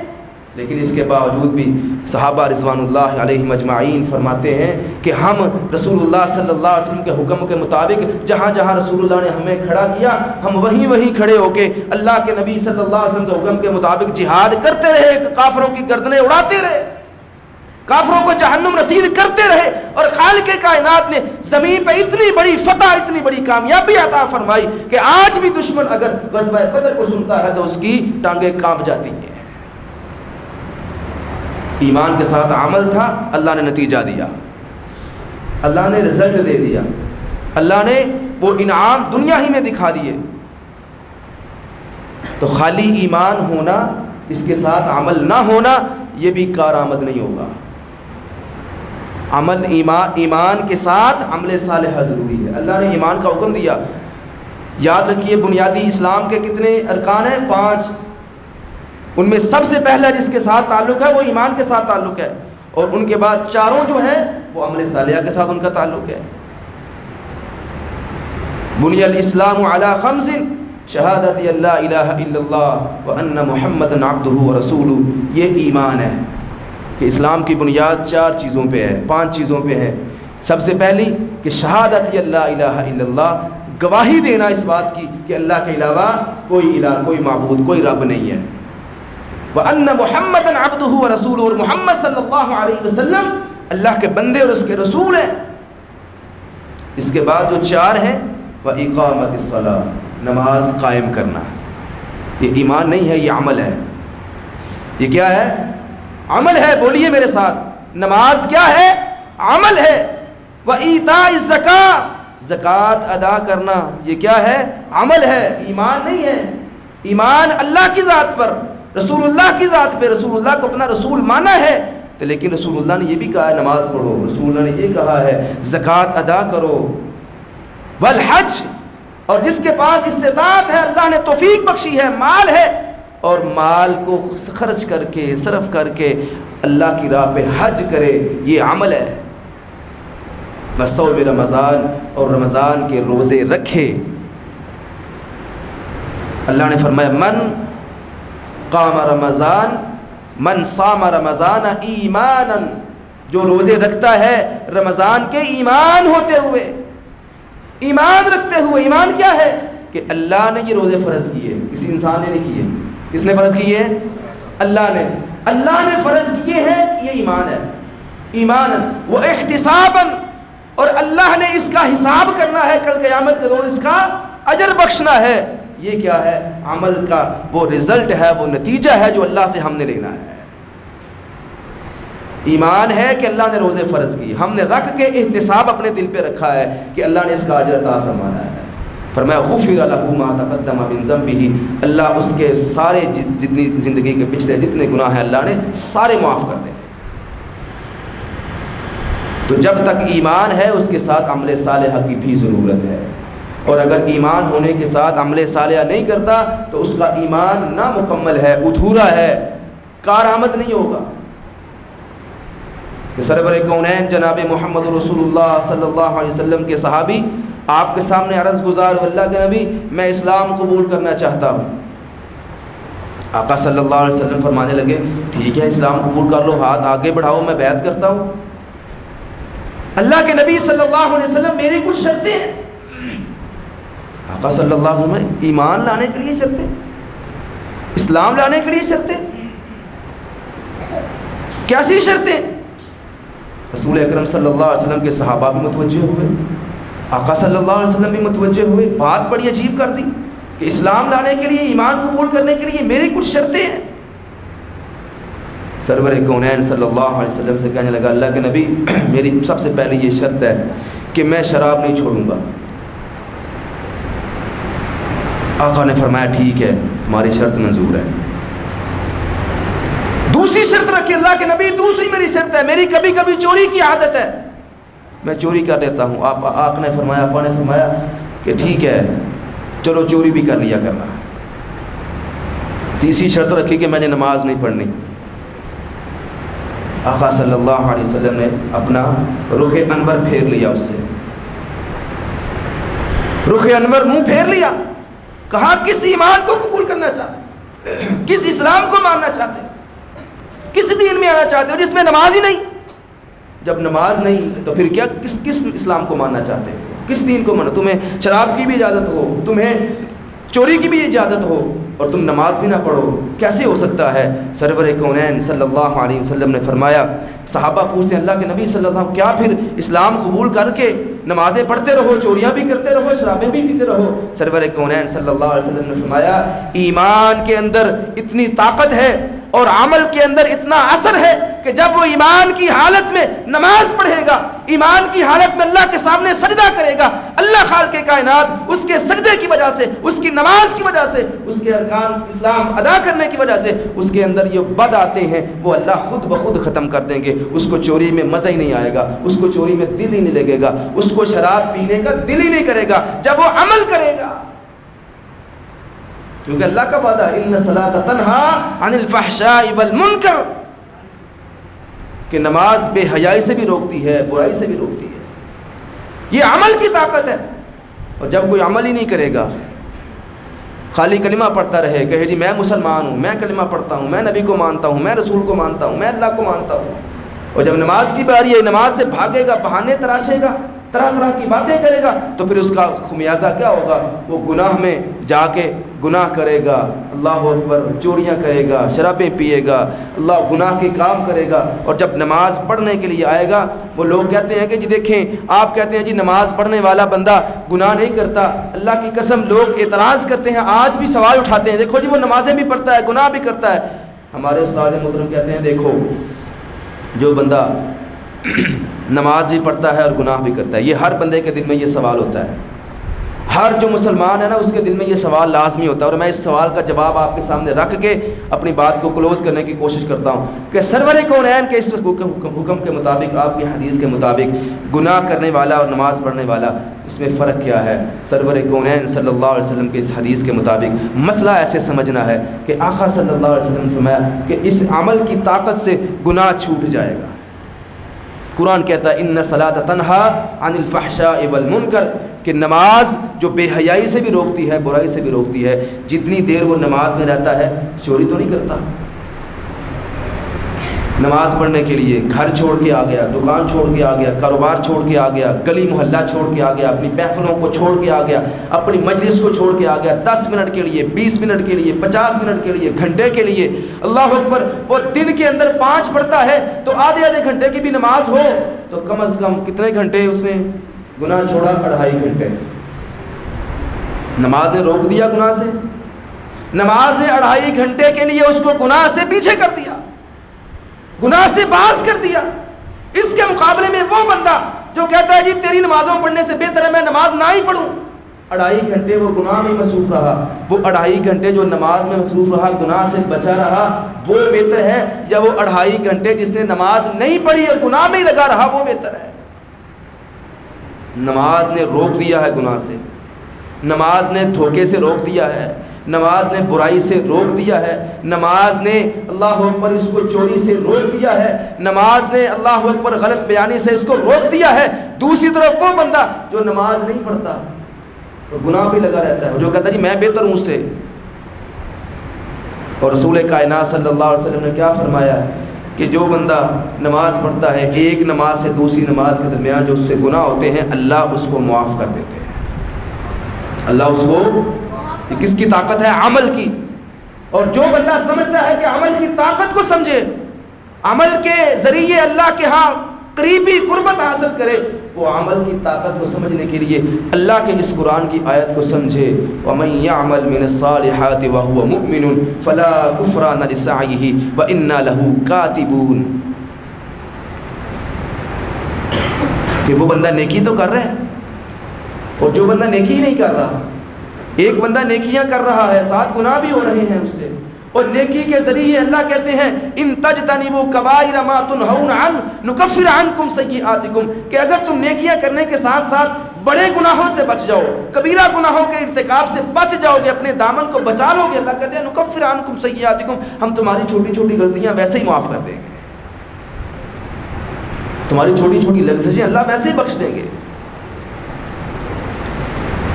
لیکن اس کے باوجود بھی صحابہ رضوان اللہ علیہم اجمعین فرماتے ہیں کہ ہم رسول اللہ صلی اللہ علیہ وسلم کے حکم کے مطابق جہاں جہاں رسول اللہ نے ہمیں کھڑا کیا، ہم وہیں کھڑے ہو کے اللہ کے نبی صلی اللہ علیہ وسلم کے حکم کے مطابق جہاد کرتے رہے، کافروں کی گردنیں اڑاتے رہے، کافروں کو جہنم رسید کرتے رہے، اور خالق کائنات نے زمین پہ اتنی بڑی فتح، اتنی بڑی کامیابی عطا فرمائی کہ آج بھی دشمن اگر غزوہ بدر کو سنتا ہے تو اس کی ٹانگیں کانپ جاتی ہیں۔ ایمان کے ساتھ عمل تھا، اللہ نے نتیجہ دیا، اللہ نے رزلٹ دے دیا، اللہ نے وہ انعام دنیا ہی میں دکھا دیے۔ تو خالی ایمان ہونا، اس کے ساتھ عمل نہ ہونا، یہ بھی کارآمد نہیں ہوگا۔ عمل ایمان کے ساتھ عمل صالحہ ضروری ہے۔ اللہ نے ایمان کا حکم دیا، یاد رکھیے بنیادی اسلام کے کتنے ارکان ہیں؟ 5۔ ان میں سب سے پہلا جس کے ساتھ تعلق ہے وہ ایمان کے ساتھ تعلق ہے، اور ان کے بعد چاروں جو ہیں وہ عمل صالحہ کے ساتھ ان کا تعلق ہے۔ بنی الاسلام علی 5 شہادت اللہ الہ الا اللہ وان محمد عبدہ ورسولہ، یہ ایمان ہے کہ اسلام کی بنیاد 4 چیزوں پہ ہے، 5 چیزوں پہ ہے۔ سب سے پہلی کہ شہادت اللہ الہ الا اللہ، گواہی دینا اس بات کی کہ اللہ کے علاوہ کوئی الہ، کوئی معبود، کوئی رب نہیں ہے۔ وَأَنَّ مُحَمَّدًا عَبْدُهُ وَرَسُولُهُ، اور محمد صلی اللہ علیہ وسلم اللہ کے بندے اور اس کے رسول ہیں۔ اس کے بعد جو 4 ہیں، وَإِقَامَةِ الصَّلَاةِ، نماز قائم کرنا، یہ ایمان نہیں ہے، یہ عمل ہے۔ یہ کیا ہے؟ عمل ہے۔ بولیے میرے ساتھ، نماز کیا ہے؟ عمل ہے۔ وَإِيتَاءِ الزَّكَاةِ، زکوٰۃ ادا کرنا، یہ کیا ہے؟ عمل ہے، ایمان نہیں ہے۔ ایمان اللہ کی ذات پر، رسول اللہ کی ذات پہ، رسول اللہ کو اپنا رسول مانا ہے، تو لیکن رسول اللہ نے یہ بھی کہا ہے نماز پڑھو، رسول اللہ نے یہ کہا ہے زکوٰۃ ادا کرو۔ والحج، اور جس کے پاس استطاعت ہے، اللہ نے توفیق بخشی ہے، مال ہے، اور مال کو خرچ کر کے، صرف کر کے اللہ کی راہ پہ حج کرے، یہ عمل ہے۔ وصوم رمضان، اور رمضان کے روزے رکھے۔ اللہ نے فرمایا من قام رمضان، من صام رمضان ایمانا، جو روزے رکھتا ہے رمضان کے ایمان ہوتے ہوئے، ایمان رکھتے ہوئے. ایمان کیا ہے؟ کہ اللہ نے یہ روزے فرض کیے، کسی انسان نے نہیں کیے. کس نے فرض کیے؟ اللہ نے. اللہ نے فرض کیے ہیں، یہ ایمان ہے. ایمان وہ احتساباً، اور اللہ نے اس کا حساب کرنا ہے کل قیامت کے روز، اس کا اجر بخشنا ہے. یہ کیا ہے؟ عمل کا وہ رزلٹ ہے، وہ نتیجہ ہے جو اللہ سے ہم نے لینا ہے. ایمان ہے کہ اللہ نے روزے فرض کی، ہم نے رکھ کے احتساب اپنے دل پہ رکھا ہے کہ اللہ نے اس کا اجر عطا فرمانا ہے. فرمایا غفر لہ ما تقدم من ذنبہ، اللہ اس کے سارے جتنی زندگی کے پچھلے جتنے گناہ ہیں اللہ نے سارے معاف کر دیں. تو جب تک ایمان ہے اس کے ساتھ عمل صالحہ کی بھی ضرورت ہے، اور اگر ایمان ہونے کے ساتھ عمل صالحہ نہیں کرتا تو اس کا ایمان نامکمل ہے، ادھورا ہے، کارآمد نہیں ہوگا. کہ سرور کونین جناب محمد رسول اللہ صلی اللہ علیہ وسلم کے صحابی آپ کے سامنے عرض گزار، اللہ کے نبی میں اسلام قبول کرنا چاہتا ہوں. آقا صلی اللہ علیہ وسلم فرمانے لگے ٹھیک ہے اسلام قبول کر لو، ہاتھ آگے بڑھاؤ میں بیعت کرتا ہوں. اللہ کے نبی صلی اللہ علیہ وسلم میری کچھ شرطیں ہیں. آقا صلی اللہ علیہ وسلم ایمان لانے کے لیے شرطیں، اسلام لانے کے لیے شرطیں، کیسی شرطیں؟ رسول اکرم صلی اللہ علیہ وسلم کے صحابہ بھی متوجہ ہوئے، آقا صلی اللہ علیہ وسلم بھی متوجہ ہوئے. بات بڑی عجیب کر دی کہ اسلام لانے کے لیے، ایمان قبول کرنے کے لیے میری کچھ شرطیں ہیں. سرور کونین صلی اللہ علیہ وسلم سے کہنے لگا اللہ کے نبی میری سب سے پہلی یہ شرط ہے کہ میں شراب نہیں چھوڑوں گا. آقا نے فرمایا ٹھیک ہے تمہاری شرط منظور ہے. دوسری شرط رکھی اللہ کے نبی، دوسری میری شرط ہے، میری کبھی کبھی چوری کی عادت ہے، میں چوری کر لیتا ہوں. آپ نے فرمایا کہ ٹھیک ہے چلو چوری بھی کر لیا کرنا. تیسری شرط رکھی کہ میں نے نماز نہیں پڑھنی. آقا صلی اللہ علیہ وسلم نے اپنا رخ انور پھیر لیا، اس سے رخ انور منہ پھیر لیا. کہا کس ایمان کو قبول کرنا چاہتے، کس اسلام کو ماننا چاہتے، کس دین میں آنا چاہتے ہو جس میں نماز ہی نہیں؟ جب نماز نہیں تو پھر کیا کس اسلام کو ماننا چاہتے ہو، کس دین کو ماننا؟ تمہیں شراب کی بھی اجازت ہو، تمہیں چوری کی بھی اجازت ہو، اور تم نماز بھی نہ پڑھو، کیسے ہو سکتا ہے؟ سرور کونین صلی اللہ علیہ وسلم نے فرمایا، صحابہ پوچھتے ہیں اللہ کے نبی صلی اللہ علیہ وسلم کیا پھر اسلام قبول کر کے نمازیں پڑھتے رہو، چوریاں بھی کرتے رہو، شرابیں بھی پیتے رہو؟ سرور کونین صلی اللہ علیہ وسلم نے فرمایا ایمان کے اندر اتنی طاقت ہے اور عمل کے اندر اتنا اثر ہے کہ جب وہ ایمان کی حالت میں نماز پڑھے گا، ایمان کی حالت میں اللہ کے سامنے سجدہ کرے گا، اللہ خالق کائنات اس کے سجدے کی وجہ سے، اس کی نماز کی وجہ سے، اس کے ارکان اسلام ادا کرنے کی وجہ سے اس کے اندر یہ بد آتے ہیں وہ اللہ خود بخود ختم کر دیں گے. اس کو چوری میں مزہ ہی نہیں آئے گا، اس کو چوری میں دل ہی نہیں لگے گا، اس کو شراب پینے کا دل ہی نہیں کرے گا جب وہ عمل کرے گا. کیونکہ اللہ کا وعدہ ان الصلاۃ تنہی عن الفحشاء والمنکر، کہ نماز بے حیائی سے بھی روکتی ہے، برائی سے بھی روکتی ہے. یہ عمل کی طاقت ہے. اور جب کوئی عمل ہی نہیں کرے گا، خالی کلمہ پڑھتا رہے، کہے جی میں مسلمان ہوں، میں کلمہ پڑھتا ہوں، میں نبی کو مانتا ہوں، میں رسول کو مانتا ہوں، میں اللہ کو مانتا ہوں، اور جب نماز کی باری ہے نماز سے بھاگے گا، بہانے تراشے گا، طرح طرح کی باتیں کرے گا، تو پھر اس کا خمیازہ کیا ہوگا؟ وہ گناہ میں جا کے گناہ کرے گا، اللہ اکبر، چوریاں کرے گا، شرابیں پیے گا، اللہ گناہ کے کام کرے گا. اور جب نماز پڑھنے کے لیے آئے گا وہ لوگ کہتے ہیں کہ جی دیکھیں آپ کہتے ہیں جی نماز پڑھنے والا بندہ گناہ نہیں کرتا. اللہ کی قسم لوگ اعتراض کرتے ہیں، آج بھی سوال اٹھاتے ہیں، دیکھو جی وہ نمازیں بھی پڑھتا ہے، گناہ بھی کرتا ہے. ہمارے استاد محترم کہتے ہیں دیکھو جو بندہ نماز بھی پڑھتا ہے اور گناہ بھی کرتا ہے، یہ ہر بندے کے دل میں یہ سوال ہوتا ہے، ہر جو مسلمان ہے نا اس کے دل میں یہ سوال لازمی ہوتا ہے. اور میں اس سوال کا جواب آپ کے سامنے رکھ کے اپنی بات کو کلوز کرنے کی کوشش کرتا ہوں کہ سرور کونین کے اس حکم کے مطابق، آپ کی حدیث کے مطابق گناہ کرنے والا اور نماز پڑھنے والا اس میں فرق کیا ہے؟ سرور کونین صلی اللہ علیہ وسلم کے اس حدیث کے مطابق مسئلہ ایسے سمجھنا ہے کہ آقا صلی اللہ علیہ وسلم نے فرمایا کہ اس عمل کی طاقت سے گناہ چھوٹ جائے گا. قرآن کہتا ہے ان الصلاۃ تنہی عن الفحشاء والمنکر، کہ نماز جو بے حیائی سے بھی روکتی ہے، برائی سے بھی روکتی ہے. جتنی دیر وہ نماز میں رہتا ہے چوری تو نہیں کرتا، نماز پڑھنے کے لیے گھر چھوڑ کے آ گیا، دکان چھوڑ کے آ گیا، کاروبار چھوڑ کے آ گیا، گلی محلہ چھوڑ کے آ گیا، اپنی محفلوں کو چھوڑ کے آ گیا، اپنی مجلس کو چھوڑ کے آ گیا، 10 منٹ کے لیے، 20 منٹ کے لیے، 50 منٹ کے لیے، گھنٹے کے لیے، اللہ اکبر، وہ دن کے اندر 5 پڑھتا ہے تو آدھے گھنٹے کی بھی نماز ہو تو کم از کم کتنے گھنٹے اس نے گناہ چھوڑا؟ 2.5 گھنٹے۔ نماز نے روک دیا گناہ سے، نماز نے 2.5 گھنٹے کے لیے اس کو گناہ سے پیچھے کر دیا، گناہ سے باز کر دیا۔ اس کے مقابلے میں وہ بندہ جو کہتا ہے جی تیری نمازوں پڑھنے سے بہتر ہے میں نماز نہ ہی پڑھوں، 2.5 گھنٹے وہ گناہ میں مصروف رہا، وہ 2.5 گھنٹے جو نماز میں مصروف رہا، گناہ سے بچا رہا، وہ بہتر ہے یا وہ 2.5 گھنٹے جس نے نماز نہیں پڑھی اور گناہ میں ہی لگا رہا وہ بہتر ہے؟ نماز نے روک دیا ہے گناہ سے، نماز نے دھوکے سے روک دیا ہے، نماز نے برائی سے روک دیا ہے، نماز نے اللہ اکبر اس کو چوری سے روک دیا ہے، نماز نے اللہ اکبر غلط بیانی سے اس کو روک دیا ہے۔ دوسری طرف وہ بندہ جو نماز نہیں پڑھتا اور گناہ پہ لگا رہتا ہے، جو کہتا ہے جی میں بہتر ہوں اس سے۔ اور رسول کائنات صلی اللہ علیہ وسلم نے کیا فرمایا کہ جو بندہ نماز پڑھتا ہے، ایک نماز سے دوسری نماز کے درمیان جو اس سے گناہ ہوتے ہیں اللہ اس کو معاف کر دیتے ہیں۔ اللہ اس کو، کس کی طاقت ہے؟ عمل کی۔ اور جو بندہ سمجھتا ہے کہ عمل کی طاقت کو سمجھے، عمل کے ذریعے اللہ کے ہاں قریبی قربت حاصل کرے، وہ عمل کی طاقت کو سمجھنے کے لیے اللہ کے اس قرآن کی آیت کو سمجھے، وَمَن يَعْمَلْ مِنَ الصَّالِحَاتِ وَهُوَ مُؤْمِنٌ فَلَا كُفْرَانَ لِسَعْيِهِ وَإِنَّا لَهُ كَاتِبُونَ۔ کہ وہ بندہ نیکی تو کر رہا ہے اور جو بندہ نیکی نہیں کر رہا، ایک بندہ نیکیاں کر رہا ہے ساتھ گناہ بھی ہو رہے ہیں اس سے، اور نیکی کے ذریعے اللہ کہتے ہیں ان تجتنبوا کبائر ما تنہون عنہ نکفر عنکم سیئاتکم، کہ اگر تم نیکیاں کرنے کے ساتھ ساتھ بڑے گناہوں سے بچ جاؤ، کبیرہ گناہوں کے ارتکاب سے بچ جاؤ گے، اپنے دامن کو بچا لو گے، اللہ کہتے ہیں نکفر عنکم سیئاتکم، ہم تمہاری چھوٹی چھوٹی غلطیاں ویسے ہی معاف کر دیں گے، تمہاری چھوٹی چھوٹی لغزشیں اللہ ویسے ہی بخش دیں گے۔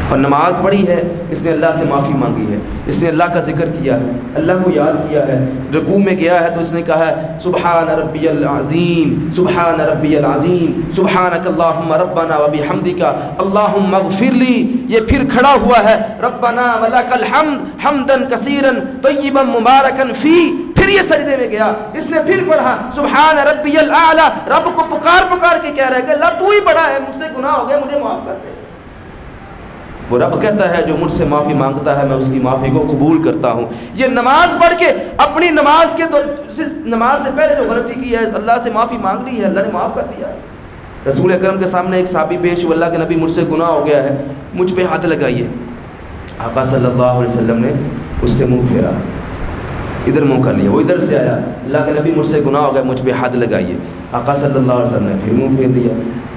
اور نماز پڑھی ہے، اس نے اللہ سے معافی مانگی ہے، اس نے اللہ کا ذکر کیا ہے، اللہ کو یاد کیا ہے، رکوع میں گیا ہے تو اس نے کہا ہے سبحان ربی العظیم، سبحان ربی العظیم، سبحانک اللہم ربنا وبحمدک اللہم اغفر لی، یہ پھر کھڑا ہوا ہے ربنا ولک الحمد حمدا کثیرا طیبا مبارکا فی، پھر یہ سجدے میں گیا، اس نے پھر پڑھا سبحان ربی الاعلی، رب کو پکار پکار کے کہہ رہا ہے کہ اللہ تو ہی بڑا ہے، مجھ سے گناہ ہو گیا مجھے معاف کر دے۔ وہ رب کہتا ہے جو مجھ سے معافی مانگتا ہے میں اس کی معافی کو قبول کرتا ہوں۔ یہ نماز پڑھ کے اپنی نماز سے پہلے جو غلطی کی ہے اللہ سے معافی مانگ لی ہے، اللہ نے معاف کر دیا ہے۔ رسول اکرم کے سامنے ایک صحابی پیش ہوا، اللہ کے نبی مجھ سے گناہ ہو گیا ہے، مجھ پہ ہاتھ لگائیے۔ آقا صلی اللہ علیہ وسلم نے اس سے منہ پھیرا، ادھر منہ کر لیا، وہ ادھر سے آیا، اللہ کے نبی مجھ سے گناہ ہو گیا مجھ پہ ہاتھ لگائیے۔ آقا صلی اللہ علیہ وسلم نے پھر منہ پھیر لیا۔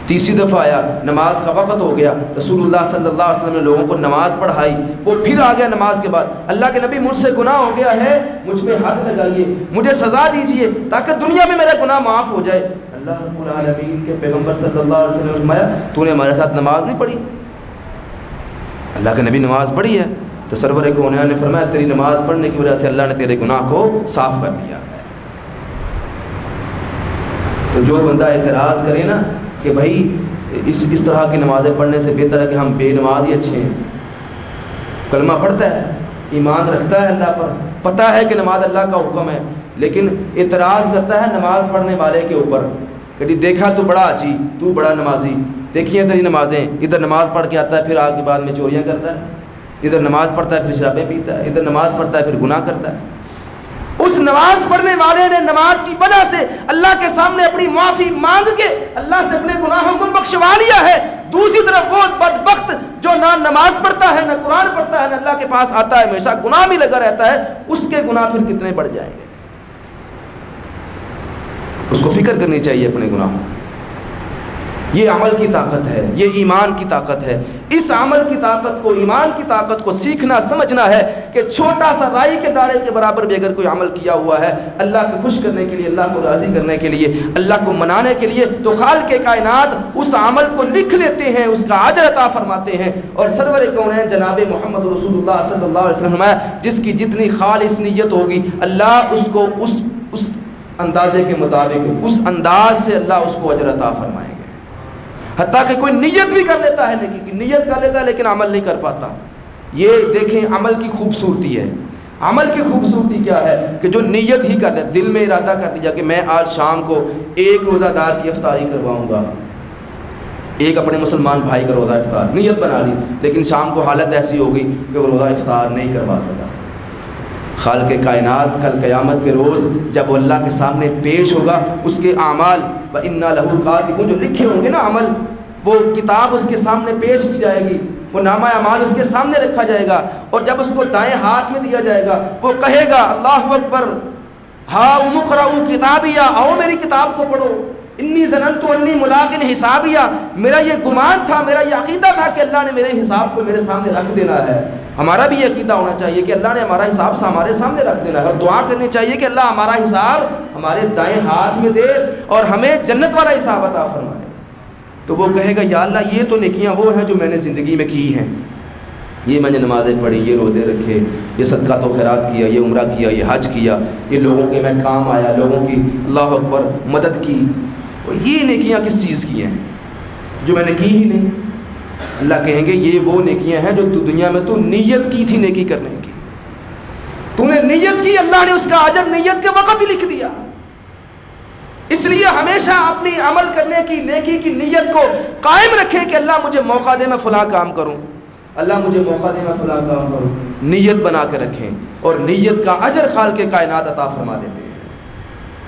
تیسری دفعہ آیا، نماز کا وقت ہو گیا، رسول اللہ صلی اللہ علیہ وسلم نے لوگوں کو نماز پڑھائی، وہ پھر آ گیا نماز کے بعد، اللہ کے نبی مجھ سے گناہ ہو گیا ہے، مجھ پہ ہاتھ لگائیے، مجھے سزا دیجئے تاکہ دنیا میں میرا گناہ معاف ہو جائے۔ اللہ رب العالمین کے پیغمبر صلی اللہ علیہ وسلم نے فرمایا تو نے ہمارے ساتھ نماز نہیں پڑھی؟ اللہ کے نبی نماز پڑھی ہے تو سرور کونین نے فرمایا تیری نماز پڑھنے کی وجہ سے اللہ نے تیرے گناہ کو صاف کر دیا ہے۔ تو جو بندہ اعتراض کرے نا کہ بھائی اس طرح کی نمازیں پڑھنے سے بہتر ہے کہ ہم بے نماز ہی اچھے ہیں، کلمہ پڑھتا ہے، ایمان رکھتا ہے اللہ پر، پتہ ہے کہ نماز اللہ کا حکم ہے، لیکن اعتراض کرتا ہے نماز پڑھنے والے کے اوپر کہ دیکھا تو بڑا اچھی، تو بڑا نمازی، دیکھیے تیری نمازیں، ادھر نماز پڑھ کے آتا ہے پھر آگے بعد میں چوریاں کرتا ہے، ادھر نماز پڑھتا ہے پھر شرابیں پیتا ہے، ادھر نماز پڑھتا ہے پھر گناہ کرتا ہے۔ اس نماز پڑھنے والے نے نماز کی وجہ سے اللہ کے سامنے اپنی معافی مانگ کے اللہ سے اپنے گناہوں کو بخشوا لیا ہے۔ دوسری طرف وہ بدبخت جو نہ نماز پڑھتا ہے نہ قرآن پڑھتا ہے نہ اللہ کے پاس آتا ہے، ہمیشہ گناہ میں لگا رہتا ہے، اس کے گناہ پھر کتنے بڑھ جائیں گے۔ اس کو فکر کرنی چاہیے اپنے گناہوں کی۔ یہ عمل کی طاقت ہے، یہ ایمان کی طاقت ہے۔ اس عمل کی طاقت کو، ایمان کی طاقت کو سیکھنا سمجھنا ہے کہ چھوٹا سا رائی کے دائرے کے برابر بھی اگر کوئی عمل کیا ہوا ہے اللہ کو خوش کرنے کے لیے، اللہ کو راضی کرنے کے لیے، اللہ کو منانے کے لیے، تو خالق کائنات اس عمل کو لکھ لیتے ہیں، اس کا اجر عطا فرماتے ہیں۔ اور سرور کونین جناب محمد رسول اللہ صلی اللہ علیہ وسلم فرمایا جس کی جتنی خالص نیت ہوگی اللہ اس کو اس اندازے کے مطابق اس انداز سے اللہ اس کو اجر عطا فرمائیں گے. حتیٰ کہ کوئی نیت بھی کر لیتا ہے نیکی کی، نیت کر لیتا ہے لیکن عمل نہیں کر پاتا. یہ دیکھیں عمل کی خوبصورتی ہے. عمل کی خوبصورتی کیا ہے کہ جو نیت ہی کر لے، دل میں ارادہ کر دیا کہ میں آج شام کو ایک روزہ دار کی افطاری کرواؤں گا، ایک اپنے مسلمان بھائی کا روزہ افطار، نیت بنا لی، لیکن شام کو حالت ایسی ہو گئی کہ وہ روزہ افطار نہیں کروا سکا. خالق کائنات کل قیامت کے روز جب وہ اللہ کے سامنے پیش ہوگا، اس کے اعمال وَإِنَّا لَهُ كَاتِبُونَ جو لکھے ہوں گے نا عمل، وہ کتاب اس کے سامنے پیش کی جائے گی، وہ نامہ اعمال اس کے سامنے رکھا جائے گا، اور جب اس کو دائیں ہاتھ میں دیا جائے گا وہ کہے گا اللہ اکبر ہاؤم اقرؤوا کتابیہ، آؤ میری کتاب کو پڑھو، انی ظننت انی ملاق حسابیہ، میرا یہ گمان تھا، میرا یہ عقیدہ تھا کہ اللہ نے میرے حساب کو میرے سامنے رکھ دینا ہے. ہمارا بھی یہ عقیدہ ہونا چاہیے کہ اللہ نے ہمارا حساب ہمارے سامنے رکھ دینا ہے، اور دعا کرنی چاہیے کہ اللہ ہمارا حساب ہمارے دائیں ہاتھ میں دے اور ہمیں جنت والا حساب عطا فرمائے. تو وہ کہے گا یا اللہ یہ تو نیکیاں وہ ہیں جو میں نے زندگی میں کی ہیں، یہ میں نے نمازیں پڑھی، یہ روزے رکھے، یہ صدقات و خیرات کیا، یہ عمرہ کیا، یہ حج کیا، یہ لوگوں کے میں کام آیا، لوگوں کی اللہ اکبر مدد کی. اور یہ نیکیاں کس چیز کی ہیں جو میں نے کی ہی نہیں. اللہ کہیں گے یہ وہ نیکیاں ہیں جو تو دنیا میں تو نیت کی تھی نیکی کرنے کی، تو نے نیت کی، اللہ نے اس کا اجر نیت کے وقت ہی لکھ دیا. اس لیے ہمیشہ اپنی عمل کرنے کی نیکی کی نیت کو قائم رکھیں کہ اللہ مجھے موقع دے میں فلاں کام کروں، اللہ مجھے موقع دے میں فلاں کام کروں. نیت بنا کے رکھیں اور نیت کا اجر خالق کائنات عطا فرما دیتے ہیں.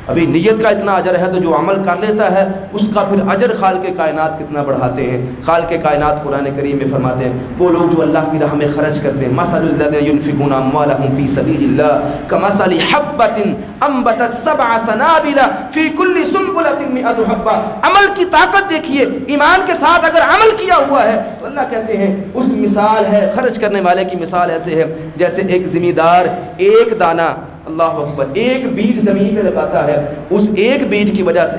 ابھی نیت کا اتنا اجر ہے تو جو عمل کر لیتا ہے اس کا پھر اجر خالق کائنات کتنا بڑھاتے ہیں. خالق کائنات قرآن کریم میں فرماتے ہیں وہ لوگ جو اللہ کی راہ میں خرچ کرتے ہیں، مثل الذین ينفقون اموالهم فی سبیل اللہ کمثل حبۃ انبتت سبع سنابل فی کل سنبلۃ مئۃ حبۃ. عمل کی طاقت دیکھیے، ایمان کے ساتھ اگر عمل کیا ہوا ہے تو اللہ کہتے ہیں اس مثال ہے، خرچ کرنے والے کی مثال ایسے ہے جیسے ایک زمیندار ایک دانہ اللہ اکبر ایک بیج زمین پہ لگاتا ہے، اس ایک بیج کی وجہ سے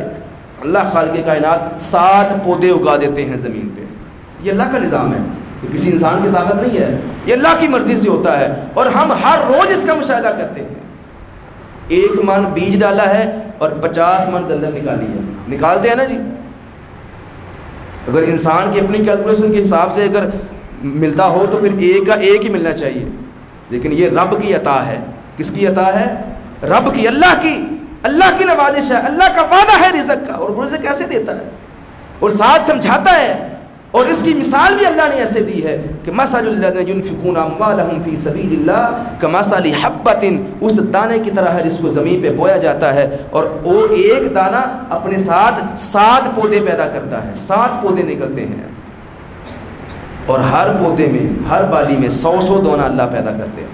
اللہ خالق کائنات 7 پودے اگا دیتے ہیں زمین پہ. یہ اللہ کا نظام ہے، یہ کسی انسان کی طاقت نہیں ہے، یہ اللہ کی مرضی سے ہوتا ہے. اور ہم ہر روز اس کا مشاہدہ کرتے ہیں. 1 من بیج ڈالا ہے اور 50 من گندم نکالی ہے، نکالتے ہیں نا جی. اگر انسان کی اپنی کیلکولیشن کے حساب سے اگر ملتا ہو تو پھر ایک کا ایک ہی ملنا چاہیے، لیکن یہ رب کی عطا ہے. کس کی عطا ہے؟ رب کی، اللہ کی نوازش ہے، اللہ کا وعدہ ہے رزق کا، اور رزق کیسے دیتا ہے اور ساتھ سمجھاتا ہے. اور اس کی مثال بھی اللہ نے ایسے دی ہے کہ مثل الذین ينفقون اموالهم فی سبیل اللہ کمثل حبۃ، اس دانے کی طرح ہے جس کو زمین پہ بویا جاتا ہے اور وہ ایک دانہ اپنے ساتھ 7 پودے پیدا کرتا ہے. 7 پودے نکلتے ہیں اور ہر پودے میں، ہر بالی میں 100 دانہ اللہ پیدا کرتے ہیں.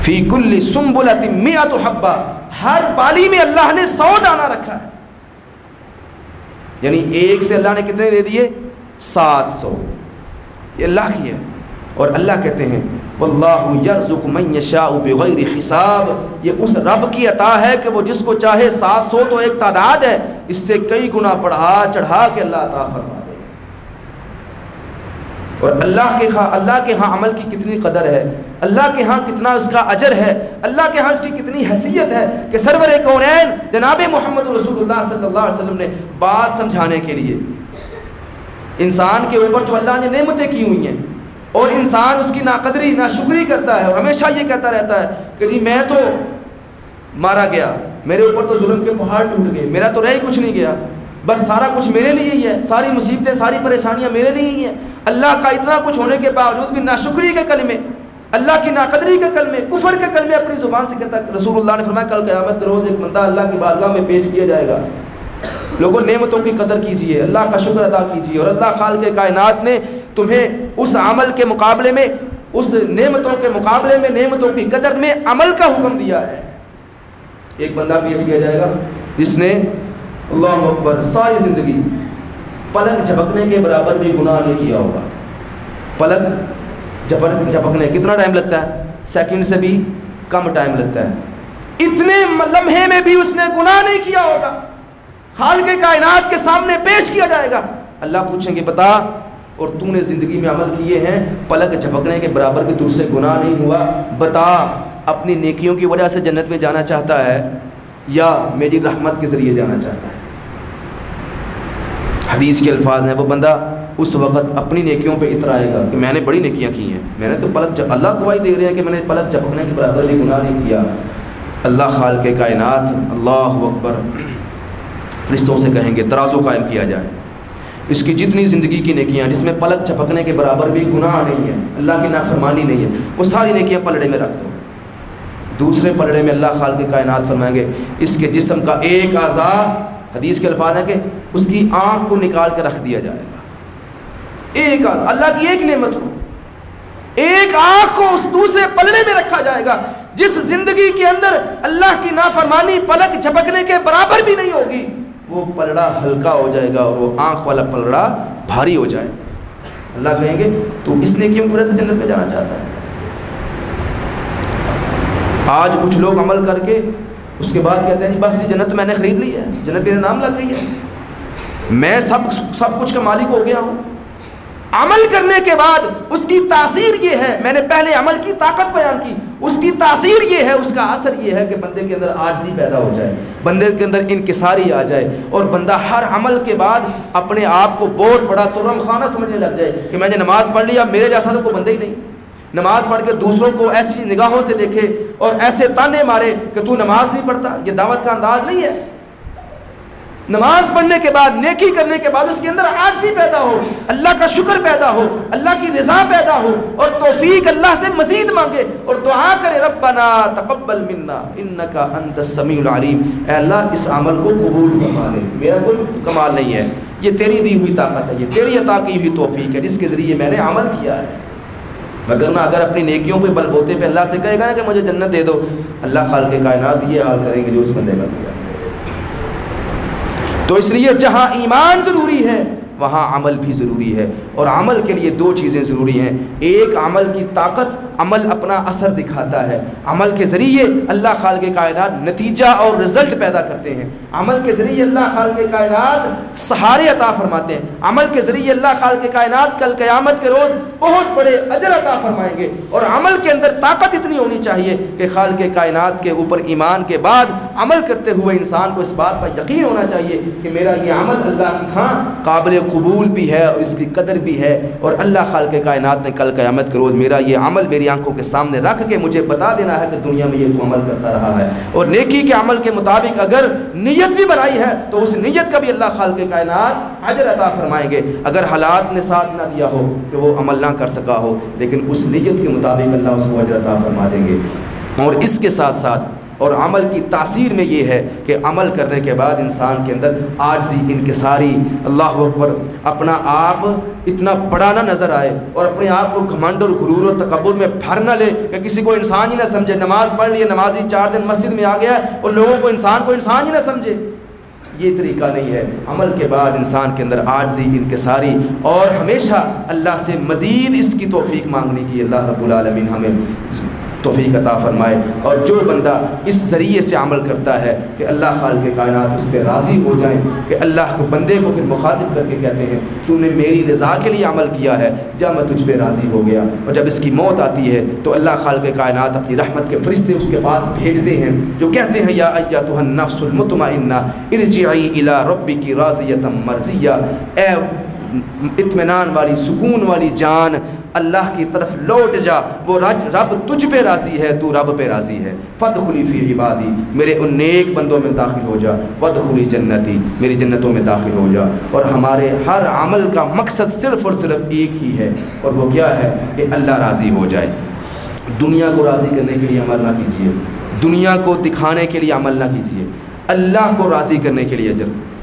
فی کل سنبلۃ مئۃ حبۃ، ہر بالی میں اللہ نے 100 دانہ رکھا ہے، یعنی ایک سے اللہ نے کتنے دے دیے؟ 700. یہ اللہ کی ہے. اور اللہ کہتے ہیں واللہ یرزق من یشاء بغیر حساب، یہ اس رب کی عطا ہے کہ وہ جس کو چاہے 700 تو ایک تعداد ہے، اس سے کئی گنا بڑھا چڑھا کے اللہ عطا فرما دے. اور اللہ کے ہاں عمل کی کتنی قدر ہے، اللہ کے ہاں کتنا اس کا اجر ہے، اللہ کے ہاں اس کی کتنی حیثیت ہے کہ سرور کونین جناب محمد رسول اللہ صلی اللہ علیہ وسلم نے بات سمجھانے کے لیے انسان کے اوپر جو اللہ نے نعمتیں کی ہوئی ہیں اور انسان اس کی ناقدری ناشکری کرتا ہے اور ہمیشہ یہ کہتا رہتا ہے کہ جی میں تو مارا گیا، میرے اوپر تو ظلم کے پہاڑ ٹوٹ گئے، میرا تو رہ کچھ نہیں گیا، بس سارا کچھ میرے لیے ہی ہے، ساری مصیبتیں ساری پریشانیاں میرے لیے ہی ہیں. اللہ کا اتنا کچھ ہونے کے باوجود بھی ناشکری کے کلمے، اللہ کی ناقدری کے کلمے، کفر کے کلمے اپنی زبان سے کہتا ہے. رسول اللہ نے فرمایا کل قیامت کے روز ایک بندہ اللہ کی بارگاہ میں پیش کیا جائے گا. لوگوں نعمتوں کی قدر کیجئے، اللہ کا شکر ادا کیجئے، اور اللہ خالق کائنات نے تمہیں اس عمل کے مقابلے میں، اس نعمتوں کے مقابلے میں، نعمتوں کی قدر میں عمل کا حکم دیا ہے. ایک بندہ پیش کیا جائے گا جس نے اللہ اکبر ساری زندگی پلک جھپکنے کے برابر بھی گناہ نہیں کیا ہوگا. پلک جھپکنے کتنا ٹائم لگتا ہے؟ سیکنڈ سے بھی کم ٹائم لگتا ہے. اتنے لمحے میں بھی اس نے گناہ نہیں کیا ہوگا. خالق کائنات کے سامنے پیش کیا جائے گا. اللہ پوچھیں گے بتا اور تو نے زندگی میں عمل کیے ہیں، پلک جھپکنے کے برابر بھی تجھ سے گناہ نہیں ہوا، بتا اپنی نیکیوں کی وجہ سے جنت میں جانا چاہتا ہے یا میری رحمت کے ذریعے جانا چاہتا ہے؟ حدیث کے الفاظ ہیں، وہ بندہ اس وقت اپنی نیکیوں پہ اترائے گا کہ میں نے بڑی نیکیاں کی ہیں، میں نے تو اللہ گواہی دے رہے ہیں کہ میں نے پلک جھپکنے کے برابر بھی گناہ نہیں کیا۔ اللہ خالق کائنات اللہ اکبر فرشتوں سے کہیں گے ترازو قائم کیا جائے، اس کی جتنی زندگی کی نیکیاں جس میں پلک جھپکنے کے برابر بھی گناہ نہیں ہے، اللہ کی نافرمانی نہیں ہے، وہ ساری نیکیاں پلڑے میں رکھ دو۔ دوسرے پلڑے میں اللہ خالق کائنات فرمائیں گے اس کے جسم کا ایک اعضاء، حدیث کے الفاظ ہیں کہ اس کی آنکھ کو نکال کے رکھ دیا جائے گا، ایک اعضاء، اللہ کی ایک نعمت کو، ایک آنکھ کو اس دوسرے پلڑے میں رکھا جائے گا جس زندگی کے اندر اللہ کی نافرمانی پلک جھپکنے کے برابر بھی نہیں ہوگی، وہ پلڑا ہلکا ہو جائے گا اور وہ آنکھ والا پلڑا بھاری ہو جائے گا۔ اللہ کہیں گے تو اس نیکیوں کی وجہ سے جنت میں جانا چاہتا ہے؟ آج کچھ لوگ عمل کر کے اس کے بعد کہتے ہیں جی بس یہ جنت میں نے خرید لی ہے، جنت میرے نام لگ گئی ہے، میں سب کچھ کا مالک ہو گیا ہوں۔ عمل کرنے کے بعد اس کی تاثیر یہ ہے، میں نے پہلے عمل کی طاقت بیان کی، اس کی تاثیر یہ ہے، اس کا اثر یہ ہے کہ بندے کے اندر عاجزی پیدا ہو جائے، بندے کے اندر انکساری آ جائے، اور بندہ ہر عمل کے بعد اپنے آپ کو بہت بڑا ترم خانہ سمجھنے لگ جائے کہ میں نے نماز پڑھ لیا، میرے جیسا تو کوئی بندہ ہی نہیں۔ نماز پڑھ کے دوسروں کو ایسی نگاہوں سے دیکھے اور ایسے تانے مارے کہ تو نماز نہیں پڑھتا، یہ دعوت کا انداز نہیں ہے۔ نماز پڑھنے کے بعد، نیکی کرنے کے بعد اس کے اندر عاجزی پیدا ہو، اللہ کا شکر پیدا ہو، اللہ کی رضا پیدا ہو، اور توفیق اللہ سے مزید مانگے اور دعا کرے ربنا تقبل منا انک انت السمیع العلیم، اے اللہ اس عمل کو قبول فرما لے، میرا کوئی کمال نہیں ہے، یہ تیری دی ہوئی طاقت ہے، یہ تیری عطا کی ہوئی توفیق ہے جس کے ذریعے میں نے عمل کیا ہے۔ وگرنہ اگر اپنی نیکیوں پہ بل بوتے پہ اللہ سے کہے گا نا کہ مجھے جنت دے دو، اللہ خالق کائنات یہ حال کریں گے جو اس بندے کا کیا۔ تو اس لیے جہاں ایمان ضروری ہے وہاں عمل بھی ضروری ہے، اور عمل کے لیے دو چیزیں ضروری ہیں، ایک عمل کی طاقت، عمل اپنا اثر دکھاتا ہے، عمل کے ذریعے اللہ خالق کائنات نتیجہ اور رزلٹ پیدا کرتے ہیں، عمل کے ذریعے اللہ خالق کائنات سہارے عطا فرماتے ہیں، عمل کے ذریعے اللہ خالق کائنات کل قیامت کے روز بہت بڑے اجر عطا فرمائیں گے، اور عمل کے اندر طاقت اتنی ہونی چاہیے کہ خالق کائنات کے اوپر ایمان کے بعد عمل کرتے ہوئے انسان کو اس بات پر یقین ہونا چاہیے کہ میرا یہ عمل اللہ کی ہاں قابل قبول بھی ہے اور اس کی قدر بھی ہے، اور اللہ خالق کائنات نے کل قیامت کے روز میرا یہ عمل میری آنکھوں کے سامنے رکھ کے مجھے بتا دینا ہے کہ دنیا میں یہ تو عمل کرتا رہا ہے، اور نیکی کے عمل کے مطابق اگر نیت بھی بنائی ہے تو اس نیت کا بھی اللہ خالق کائنات اجر عطا فرمائیں گے، اگر حالات نے ساتھ نہ دیا ہو کہ وہ عمل نہ کر سکا ہو، لیکن اس نیت کے مطابق اللہ اس کو اجر عطا فرما دیں گے۔ اور اس کے ساتھ ساتھ اور عمل کی تاثیر میں یہ ہے کہ عمل کرنے کے بعد انسان کے اندر عاجزی، انکساری، اللہ اکبر، اپنا آپ اتنا بڑا نہ نظر آئے اور اپنے آپ کو گھمنڈ اور غرور اور تکبر میں بھر نہ لے کہ کسی کو انسان ہی نہ سمجھے، نماز پڑھ لیے، نمازی 4 دن مسجد میں آ گیا اور لوگوں کو انسان ہی نہ سمجھے، یہ طریقہ نہیں ہے۔ عمل کے بعد انسان کے اندر عاجزی، انکساری، اور ہمیشہ اللہ سے مزید اس کی توفیق مانگنے کی اللہ رب العالمین ہمیں توفیق عطا فرمائے۔ اور جو بندہ اس ذریعے سے عمل کرتا ہے کہ اللہ خالق کائنات اس پہ راضی ہو جائیں، کہ اللہ کے بندے کو پھر مخاطب کر کے کہتے ہیں تو نے میری رضا کے لیے عمل کیا ہے، جب میں تجھ پہ راضی ہو گیا، اور جب اس کی موت آتی ہے تو اللہ خالق کائنات اپنی رحمت کے فرشتے اس کے پاس بھیجتے ہیں جو کہتے ہیں یا ایتھا النفس المطمئنہ ارجعی الی ربک راضیۃ مرضیہ، اے اطمینان والی، سکون والی جان، اللہ کی طرف لوٹ جا، وہ رب تجھ پہ راضی ہے، تو رب پہ راضی ہے، فادخلی فی عبادی، میرے ان نیک بندوں میں داخل ہو جا، وادخلی جنتی، میری جنتوں میں داخل ہو جا۔ اور ہمارے ہر عمل کا مقصد صرف اور صرف ایک ہی ہے، اور وہ کیا ہے کہ اللہ راضی ہو جائے۔ دنیا کو راضی کرنے کے لیے عمل نہ کیجیے، دنیا کو دکھانے کے لیے عمل نہ کیجیے، اللہ کو راضی کرنے کے لیے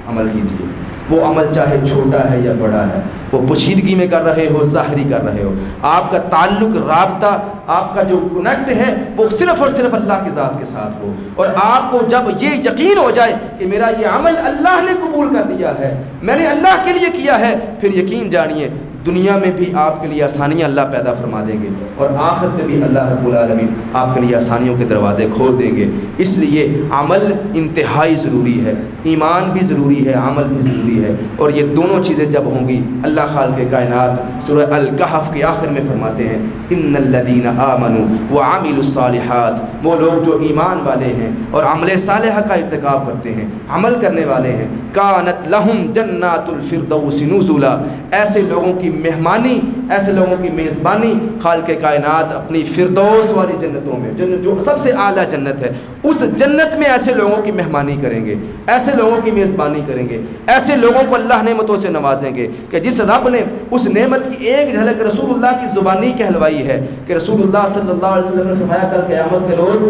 عمل کیجیے۔ وہ عمل چاہے چھوٹا ہے یا بڑا ہے، وہ پوشیدگی میں کر رہے ہو، ظاہری کر رہے ہو، آپ کا تعلق، رابطہ، آپ کا جو کنیکٹ ہے وہ صرف اور صرف اللہ کی ذات کے ساتھ ہو، اور آپ کو جب یہ یقین ہو جائے کہ میرا یہ عمل اللہ نے قبول کر لیا ہے، میں نے اللہ کے لیے کیا ہے، پھر یقین جانیے دنیا میں بھی آپ کے لیے آسانیاں اللہ پیدا فرما دیں گے، اور آخرت میں بھی اللہ رب العالمین آپ کے لیے آسانیوں کے دروازے کھول دیں گے۔ اس لیے عمل انتہائی ضروری ہے، ایمان بھی ضروری ہے، عمل بھی ضروری ہے، اور یہ دونوں چیزیں جب ہوں گی، اللہ خالق کائنات سورہ الکہف کے آخر میں فرماتے ہیں ان الذین آمنوا وعملوا الصالحات، وہ لوگ جو ایمان والے ہیں اور عمل صالحہ کا ارتکاب کرتے ہیں، عمل کرنے والے ہیں، کانت لہم جنات الفردوس نزلا، ایسے لوگوں کی مہمانی، ایسے لوگوں کی میزبانی خالق کائنات اپنی فردوس والی جنتوں میں، جو سب سے اعلیٰ جنت ہے، اس جنت میں ایسے لوگوں کی مہمانی کریں گے، ایسے لوگوں کی میزبانی کریں گے، ایسے لوگوں کو اللہ نعمتوں سے نوازیں گے کہ جس رب نے اس نعمت کی ایک جھلک رسول اللہ کی زبانی کہلوائی ہے کہ رسول اللہ صلی اللہ علیہ وسلم نے فرمایا کل قیامت کے روز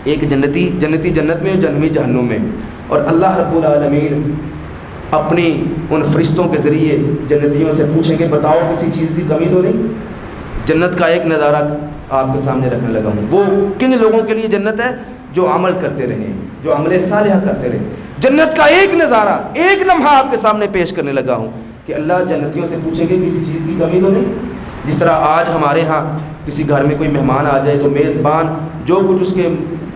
ایک جنتی جنت میں، جہنمی جہنم میں، اور اللہ رب العالمین اپنی ان فرشتوں کے ذریعے جنتیوں سے پوچھیں گے بتاؤ کسی چیز کی کمی تو نہیں؟ جنت کا ایک نظارہ آپ کے سامنے رکھنے لگا ہوں، وہ کن لوگوں کے لیے جنت ہے؟ جو عمل کرتے رہیں، جو عمل صالحہ کرتے رہیں۔ جنت کا ایک نظارہ، ایک لمحہ آپ کے سامنے پیش کرنے لگا ہوں کہ اللہ جنتیوں سے پوچھیں گے کسی چیز کی کمی تو نہیں؟ جس طرح آج ہمارے ہاں کسی گھر میں کوئی مہمان آ جائے تو میزبان جو کچھ اس کے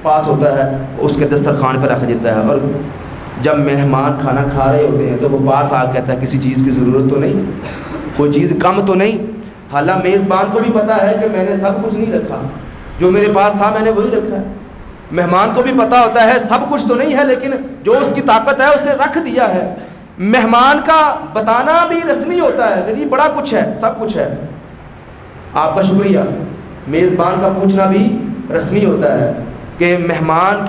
پاس ہوتا ہے اس کے دسترخوان پر رکھ دیتا ہے، اور جب مہمان کھانا کھا رہے ہوتے ہیں تو وہ پاس آ کہتا ہے کسی چیز کی ضرورت تو نہیں، کوئی چیز کم تو نہیں؟ حالانکہ میزبان کو بھی پتہ ہے کہ میں نے سب کچھ نہیں رکھا، جو میرے پاس تھا میں نے وہی رکھا ہے۔ مہمان کو بھی پتہ ہوتا ہے سب کچھ تو نہیں ہے، لیکن جو اس کی طاقت ہے اسے رکھ دیا ہے۔ مہمان کا بتانا بھی رسمی ہوتا ہے کہ جی بڑا کچھ ہے، سب کچھ ہے، آپ کا شکریہ۔ میزبان کا پوچھنا بھی رسمی ہوتا ہے کہ مہمان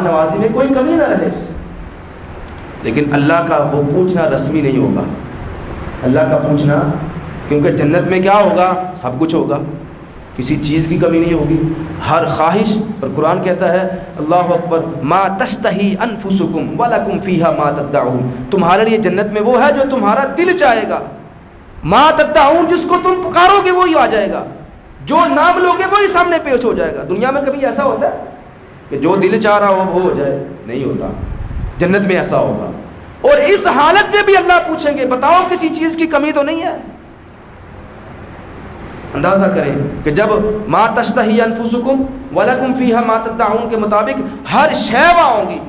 نوازی میں کوئی کمی نہ رہے، لیکن اللہ کا وہ پوچھنا رسمی نہیں ہوگا۔ اللہ کا پوچھنا، کیونکہ جنت میں کیا ہوگا؟ سب کچھ ہوگا، کسی چیز کی کمی نہیں ہوگی، ہر خواہش، اور قرآن کہتا ہے اللہ اکبر ما تشتہی انفسکم ولکم فیہا ما تدعون، تمہارے لیے جنت میں وہ ہے جو تمہارا دل چاہے گا، ما تدعون، جس کو تم پکارو گے وہی آ جائے گا، جو نام لوگے وہی سامنے پیش ہو جائے گا۔ دنیا میں کبھی ایسا ہوتا ہے کہ جو دل چاہ رہا ہو وہ ہو جائے؟ نہیں ہوتا، جنت میں ایسا ہوگا۔ اور اس حالت میں بھی اللہ پوچھیں گے بتاؤ کسی چیز کی کمی تو نہیں ہے؟ اندازہ کریں کہ جب ما تشتہی انفسکم ولکم فیہا ما تدعون کے مطابق ہر شے وہاں ہوگی،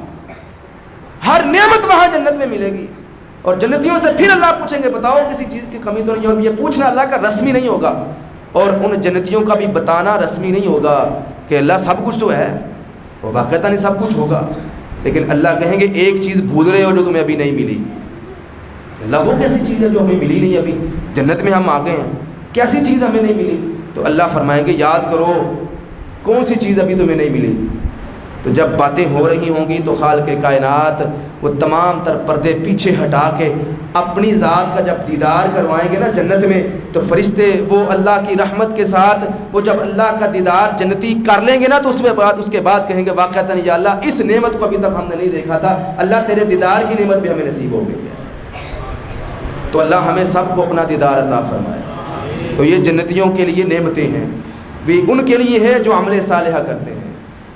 ہر نعمت وہاں جنت میں ملے گی، اور جنتیوں سے پھر اللہ پوچھیں گے بتاؤ کسی چیز کی کمی تو نہیں ہے، اور یہ پوچھنا اللہ کا رسمی نہیں ہوگا، اور ان جنتیوں کا بھی بتانا رسمی نہیں ہوگا کہ اللہ سب کچھ تو ہے، وہ واقعتاً نہیں سب کچھ ہوگا، لیکن اللہ کہیں گے ایک چیز بھول رہے ہو جو تمہیں ابھی نہیں ملی۔ اللہ وہ کیسی چیز ہے جو ہمیں ملی نہیں ابھی؟ جنت میں ہم آ گئے ہیں، کیسی چیز ہمیں نہیں ملی؟ تو اللہ فرمائیں گے یاد کرو کون سی چیز ابھی تمہیں نہیں ملی۔ تو جب باتیں ہو رہی ہوں گی تو خالق کائنات وہ تمام تر پردے پیچھے ہٹا کے اپنی ذات کا جب دیدار کروائیں گے نا جنت میں، تو فرشتے وہ اللہ کی رحمت کے ساتھ وہ جب اللہ کا دیدار جنتی کر لیں گے نا تو اس کے بعد کہیں گے واقعتاً یا اللہ اس نعمت کو ابھی تک ہم نے نہیں دیکھا تھا، اللہ تیرے دیدار کی نعمت بھی ہمیں نصیب ہو گئی ہے۔ تو اللہ ہمیں سب کو اپنا دیدار عطا فرمائے۔ تو یہ جنتیوں کے لیے نعمتیں ہیں، بھی ان کے لیے ہے جو عمل صالحہ کرتے ہیں،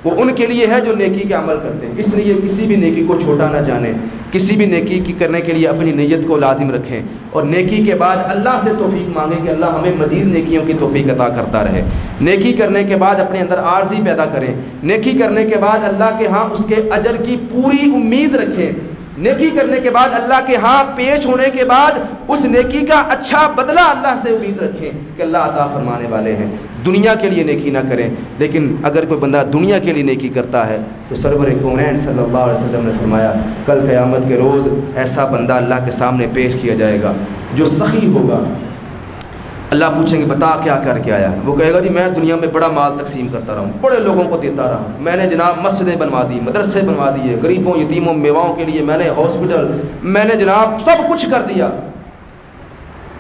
وہ ان کے لیے ہے جو نیکی کے عمل کرتے ہیں۔ اس لیے کسی بھی نیکی کو چھوٹا نہ جانیں، کسی بھی نیکی کی کرنے کے لیے اپنی نیت کو لازم رکھیں، اور نیکی کے بعد اللہ سے توفیق مانگیں کہ اللہ ہمیں مزید نیکیوں کی توفیق عطا کرتا رہے۔ نیکی کرنے کے بعد اپنے اندر عارضی پیدا کریں، نیکی کرنے کے بعد اللہ کے ہاں اس کے اجر کی پوری امید رکھیں، نیکی کرنے کے بعد اللہ کے ہاں پیش ہونے کے بعد اس نیکی کا اچھا بدلہ اللہ سے امید رکھیں کہ اللہ عطا فرمانے والے ہیں۔ دنیا کے لیے نیکی نہ کریں، لیکن اگر کوئی بندہ دنیا کے لیے نیکی کرتا ہے تو سرور کونین صلی اللہ علیہ وسلم نے فرمایا کل قیامت کے روز ایسا بندہ اللہ کے سامنے پیش کیا جائے گا جو سخی ہوگا۔ اللہ پوچھیں گے بتا کیا کر کے آیا؟ وہ کہے گا جی میں دنیا میں بڑا مال تقسیم کرتا رہا ہوں، بڑے لوگوں کو دیتا رہا، میں نے جناب مسجدیں بنوا دی، مدرسے بنوا دیے، غریبوں یتیموں بیواؤں کے لیے میں نے ہاسپٹل، میں نے جناب سب کچھ کر دیا۔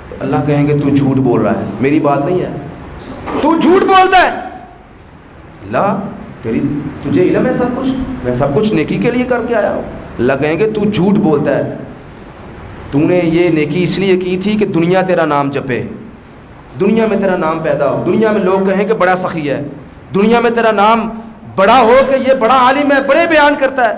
تو اللہ کہیں گے تو جھوٹ بول رہا ہے، میری بات نہیں ہے، تو جھوٹ بولتا ہے۔ اللہ تجھے علم ہے سب کچھ، میں سب کچھ نیکی کے لیے کر کے آیا ہوں۔ اللہ کہیں گے تو جھوٹ بولتا ہے، تو نے یہ نیکی اس لیے کی تھی کہ دنیا تیرا نام جپے، دنیا میں تیرا نام پیدا ہو، دنیا میں لوگ کہیں کہ بڑا سخی ہے، دنیا میں تیرا نام بڑا ہو کہ یہ بڑا عالم ہے، بڑے بیان کرتا ہے،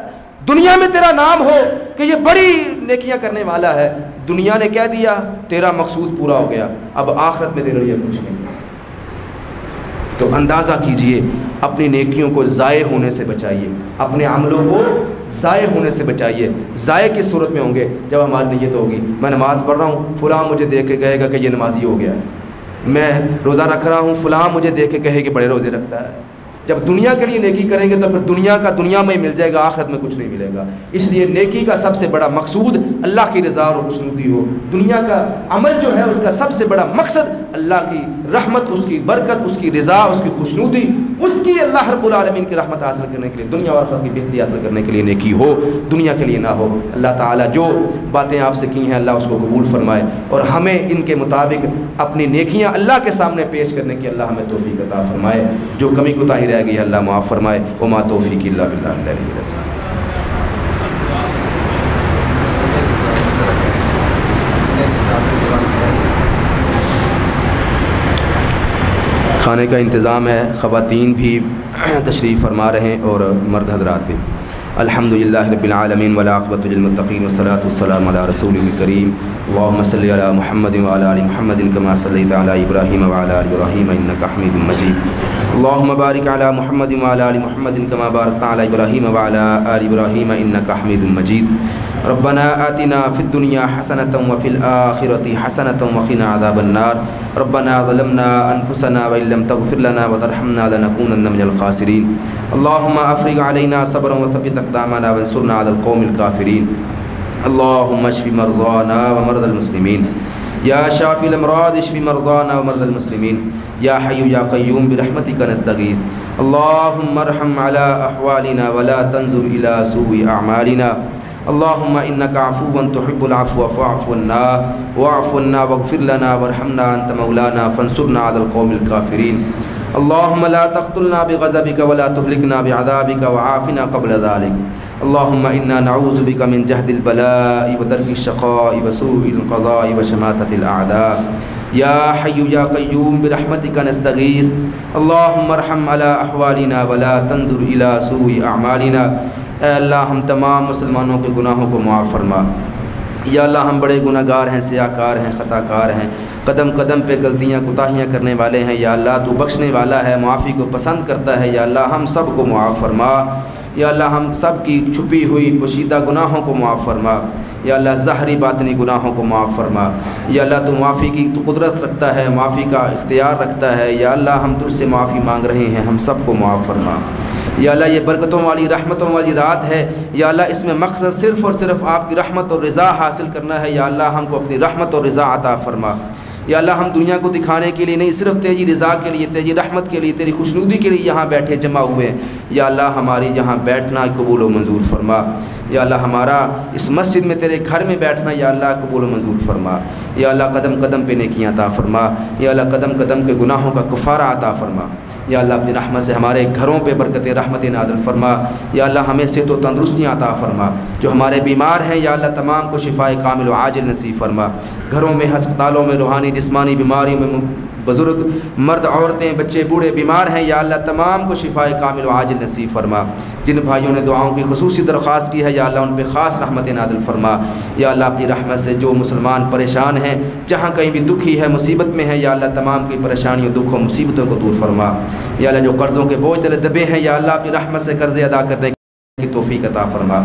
دنیا میں تیرا نام ہو کہ یہ بڑی نیکیاں کرنے والا ہے، دنیا نے کہہ دیا تیرا مقصود پورا ہو گیا، اب آخرت میں تیرے لیے کچھ نہیں۔ تو اندازہ کیجئے، اپنی نیکیوں کو ضائع ہونے سے بچائیے، اپنے عملوں کو ضائع ہونے سے بچائیے۔ ضائع کس صورت میں ہوں گے؟ جب ہماری نیت ہوگی میں نماز پڑھ رہا ہوں، فلاں مجھے دیکھ کے کہے گا کہ یہ نمازی ہو گیا ہے، میں روزہ رکھ رہا ہوں، فلاں مجھے دیکھ کے کہے کہ بڑے روزے رکھتا ہے۔ جب دنیا کے لیے نیکی کریں گے تو پھر دنیا کا دنیا میں مل جائے گا، آخرت میں کچھ نہیں ملے گا۔ اس لیے نیکی کا سب سے بڑا مقصود اللہ کی رضا اور خوشنودی ہو۔ دنیا کا عمل جو ہے اس کا سب سے بڑا مقصد اللہ کی رحمت، اس کی برکت، اس کی رضا، اس کی خوشنودی، اس کی اللہ رب العالمین کی رحمت حاصل کرنے کے لیے، دنیا اور آخرت کی بہتری حاصل کرنے کے لیے نیکی ہو، دنیا کے لیے نہ ہو۔ اللہ تعالیٰ جو باتیں آپ سے کی ہیں اللہ اس کو قبول فرمائے، اور ہمیں ان کے مطابق اپنی نیکیاں اللہ کے سامنے پیش کرنے کی اللہ ہمیں توفیق عطا فرمائے۔ جو کمی کوتاہی رہ گئی ہے اللہ معاف فرمائے۔ وما توفیق الا باللہ العلی العظیم۔ کھانے کا انتظام ہے، خواتین بھی تشریف فرما رہے ہیں اور مرد حضرات بھی۔ الحمدللہ رب العالمین والعاقبۃ للمتقین والصلاۃ والسلام علی رسول الکریم اللہم صلی علی محمد وعلی آل محمد کما صلیت علی ابراہیم وعلی آل ابراہیم انک حمید مجید اللہم بارک علی محمد وعلی آل محمد کما بارکت علی ابراہیم وعلی آل ابراہیم انک حمید مجید ربنا آتنا فی الدنیا حسنۃ وفی الآخرۃ حسنۃ وقنا عذاب النار ربنا ظلمنا انفسنا وان لم تغفر لنا وترحمنا لنکونن من الخاسرین اللہم افرغ علینا صبرا وثبت اقدامنا وانصرنا علی القوم الکافرین اللہم اشف مرضانا ومرضى المسلمین یا شافی الامراض اشف مرضانا ومرضى المسلمین یا حی یا قیوم برحمتک نستغیث اللہم ارحم علی احوالنا ولا تنظر الى سوء اعمالنا اللہم انک عفو تحب العفو فاعف عنا واعف عنا واغفر لنا وارحمنا انت مولانا فانصرنا علی القوم الکافرین اللہم لا تقتلنا بغضبک ولا تہلکنا بعذابک وعافنا قبل ذلك اللہم انا نعوذ بک من جہد البلاء ودرک الشقاء وسوء القضاء وشماتة الاعداء یا حی یا قیوم برحمتک نستغیث اللہم ارحم علی احوالنا ولا تنظر الى سوء اعمالنا اے اللہ ہم تمام مسلمانوں کے گناہوں کو معاف فرما۔ یا اللہ ہم بڑے گناہ گار ہیں، سیاہ کار ہیں، خطا کار ہیں، قدم قدم پہ غلطیاں کوتاہیاں کرنے والے ہیں۔ یا اللہ تو بخشنے والا ہے، معافی کو پسند کرتا ہے۔ یا اللہ ہم سب کو معاف فرما۔ یا اللہ ہم سب کی چھپی ہوئی پوشیدہ گناہوں کو معاف فرما۔ یا اللہ ظاہری باطنی گناہوں کو معاف فرما۔ یا اللہ تو معافی کی تو قدرت رکھتا ہے، معافی کا اختیار رکھتا ہے۔ یا اللہ ہم تجھ سے معافی مانگ رہے ہیں، ہم سب کو معاف فرما۔ یا اللہ یہ برکتوں والی رحمتوں والی رات ہے، یا اللہ اس میں مقصد صرف اور صرف آپ کی رحمت اور رضا حاصل کرنا ہے۔ یا اللہ ہم کو اپنی رحمت اور رضا عطا فرما۔ یا اللہ ہم دنیا کو دکھانے کے لیے نہیں، صرف تیری رضا کے لیے، تیری رحمت کے لیے، تیری خوشنودی کے لیے یہاں بیٹھے جمع ہوئے ہیں۔ یا اللہ ہماری یہاں بیٹھنا قبول و منظور فرما۔ یا اللہ ہمارا اس مسجد میں تیرے گھر میں بیٹھنا یا اللہ قبول و منظور فرما۔ یا اللہ قدم قدم پہ نیکیاں عطا فرما۔ یا اللہ قدم قدم کے گناہوں کا کفارہ عطا فرما۔ یا اللہ اپنی رحمت سے ہمارے گھروں پہ برکت رحمت نازل فرما۔ یا اللہ ہمیں صحت و تندرستیاں عطا فرما۔ جو ہمارے بیمار ہیں یا اللہ تمام کو شفائے کامل و عاجل نصیب فرما۔ گھروں میں، ہسپتالوں میں، روحانی جسمانی بیماریوں میں بزرگ مرد عورتیں بچے بوڑھے بیمار ہیں یا اللہ تمام کو شفائے کامل و عاجل نصیب فرما۔ جن بھائیوں نے دعاؤں کی خصوصی درخواست کی ہے یا اللہ ان پہ خاص رحمت نازل فرما۔ یا اللہ اپنی رحمت سے جو مسلمان پریشان ہیں، جہاں کہیں بھی دکھی ہے، مصیبت میں ہے، یا اللہ تمام کی پریشانیوں، دکھوں، مصیبتوں کو دور فرما۔ یا اللہ جو قرضوں کے بوجھ تلے دبے ہیں یا اللہ اپنی رحمت سے قرضے ادا کرنے کی توفیق عطا فرما۔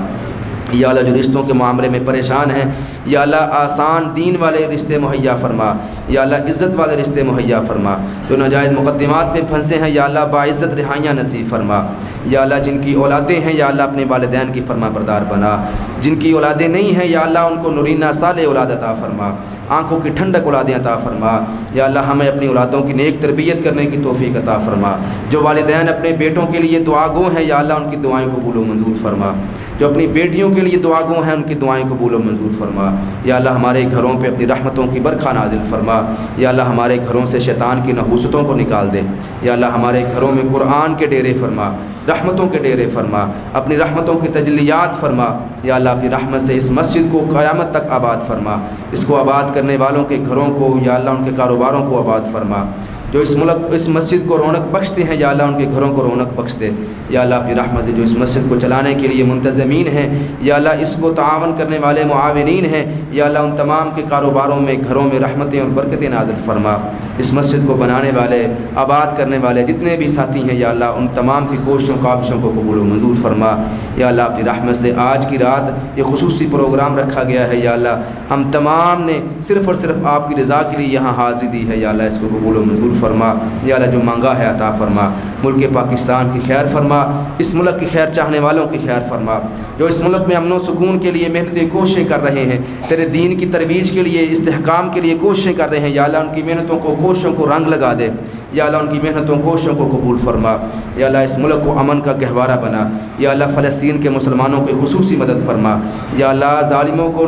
یا اللہ جو رشتوں کے معاملے میں پریشان ہیں یا اللہ آسان دین والے رشتے مہیا فرما۔ یا اللہ عزت والے رشتے مہیا فرما۔ جو ناجائز مقدمات پہ پھنسے ہیں یا اللہ باعزت رہائیاں نصیب فرما۔ یا اللہ جن کی اولادیں ہیں یا اللہ اپنے والدین کی فرما بردار بنا۔ جن کی اولادیں نہیں ہیں یا اللہ ان کو نورینہ صالح اولاد عطا فرما، آنکھوں کی ٹھنڈک اولادیں عطا فرما۔ یا اللہ ہمیں اپنی اولادوں کی نیک تربیت کرنے کی توفیق عطا فرما۔ جو والدین اپنے بیٹوں کے لیے دعا گو ہیں یا اللہ ان کی دعائیں قبول و منظور فرما۔ جو اپنی بیٹیوں کے لیے دعا گو ہیں ان کی دعائیں قبول و منظور فرما۔ یا اللہ ہمارے گھروں پہ اپنی رحمتوں کی برکھا نازل فرما۔ یا اللہ ہمارے گھروں سے شیطان کی نحوستوں کو نکال دے۔ یا اللہ ہمارے گھروں میں قرآن کے ڈیرے فرما، رحمتوں کے ڈیرے فرما، اپنی رحمتوں کی تجلیات فرما۔ یا اللہ اپنی رحمت سے اس مسجد کو قیامت تک آباد فرما، اس کو آباد کرنے والوں کے گھروں کو یا اللہ ان کے کاروباروں کو آباد فرما۔ جو اس ملک اس مسجد کو رونق بخشتے ہیں یا اللہ ان کے گھروں کو رونق بخش دے یا اللہ اپنی رحمت سے جو اس مسجد کو چلانے کے لیے منتظمین ہیں یا اللہ اس کو تعاون کرنے والے معاونین ہیں یا اللہ ان تمام کے کاروباروں میں گھروں میں رحمتیں اور برکتیں نازل فرما۔ اس مسجد کو بنانے والے آباد کرنے والے جتنے بھی ساتھی ہیں یا اللہ ان تمام کی کوششوں کاوشوں کو قبول و منظور فرما یا اللہ اپنی رحمت سے آج کی رات یہ خصوصی پروگرام رکھا گیا ہے یا اللہ ہم تمام نے صرف اور صرف آپ کی رضا کے لیے یہاں حاضری دی ہے یا اللہ اس کو قبول و منظور فرما یا اللہ جو مانگا ہے عطا فرما۔ ملک پاکستان کی خیر فرما، اس ملک کی خیر چاہنے والوں کی خیر فرما، جو اس ملک میں امن و سکون کے لیے محنتیں کوششیں کر رہے ہیں، تیرے دین کی ترویج کے لیے استحکام کے لیے کوششیں کر رہے ہیں یا اللہ ان کی محنتوں کو کوششوں کو رنگ لگا دے یا اللہ ان کی محنتوں کوششوں کو قبول فرما یا اللہ اس ملک کو امن کا گہوارہ بنا یا اللہ فلسطین کے مسلمانوں کی خصوصی مدد فرما یا اللہ ظالموں کو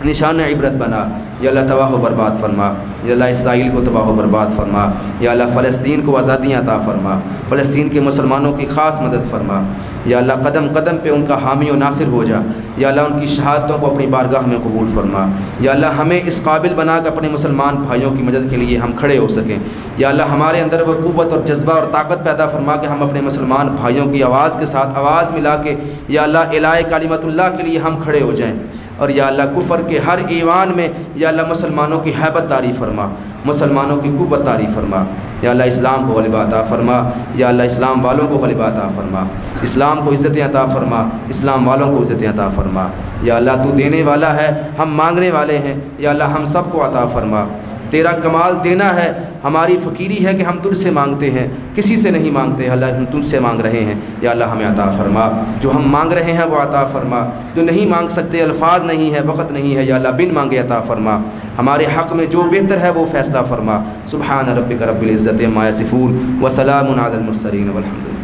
نشان عبرت بنا یا اللہ تباہ و برباد فرما یا اللہ اسرائیل کو تباہ و برباد فرما یا اللہ فلسطین کو آزادیاں عطا فرما، فلسطین کے مسلمانوں کی خاص مدد فرما یا اللہ قدم قدم پہ ان کا حامی و ناصر ہو جا یا اللہ ان کی شہادتوں کو اپنی بارگاہ میں قبول فرما یا اللہ ہمیں اس قابل بنا کہ اپنے مسلمان بھائیوں کی مدد کے لیے ہم کھڑے ہو سکیں یا اللہ ہمارے اندر وہ قوت اور جذبہ اور طاقت پیدا فرما کہ ہم اپنے مسلمان بھائیوں کی آواز کے ساتھ آواز ملا کے یا اللہ الہ کلمت اللہ کے لیے ہم کھڑے ہو جائیں اور یا اللہ کفر کے ہر ایوان میں یا اللہ مسلمانوں کی ہیبت طاری فرما، مسلمانوں کی قوت طاری فرما یا اللہ اسلام کو غلبہ عطا فرما یا اللہ اسلام والوں کو غلبہ عطا فرما، اسلام کو عزتیں عطا فرما، اسلام والوں کو عزتیں عطا فرما یا اللہ تو دینے والا ہے، ہم مانگنے والے ہیں یا اللہ ہم سب کو عطا فرما، تیرا کمال دینا ہے، ہماری فقیری ہے کہ ہم تجھ سے مانگتے ہیں، کسی سے نہیں مانگتے اللہ ہم تجھ سے مانگ رہے ہیں یا اللہ ہمیں عطا فرما، جو ہم مانگ رہے ہیں وہ عطا فرما، جو نہیں مانگ سکتے الفاظ نہیں ہے وقت نہیں ہے یا اللہ بن مانگے عطا فرما، ہمارے حق میں جو بہتر ہے وہ فیصلہ فرما۔ سبحان ربک رب العزت عما یصفون وسلام علی المرسلین والحمد للہ۔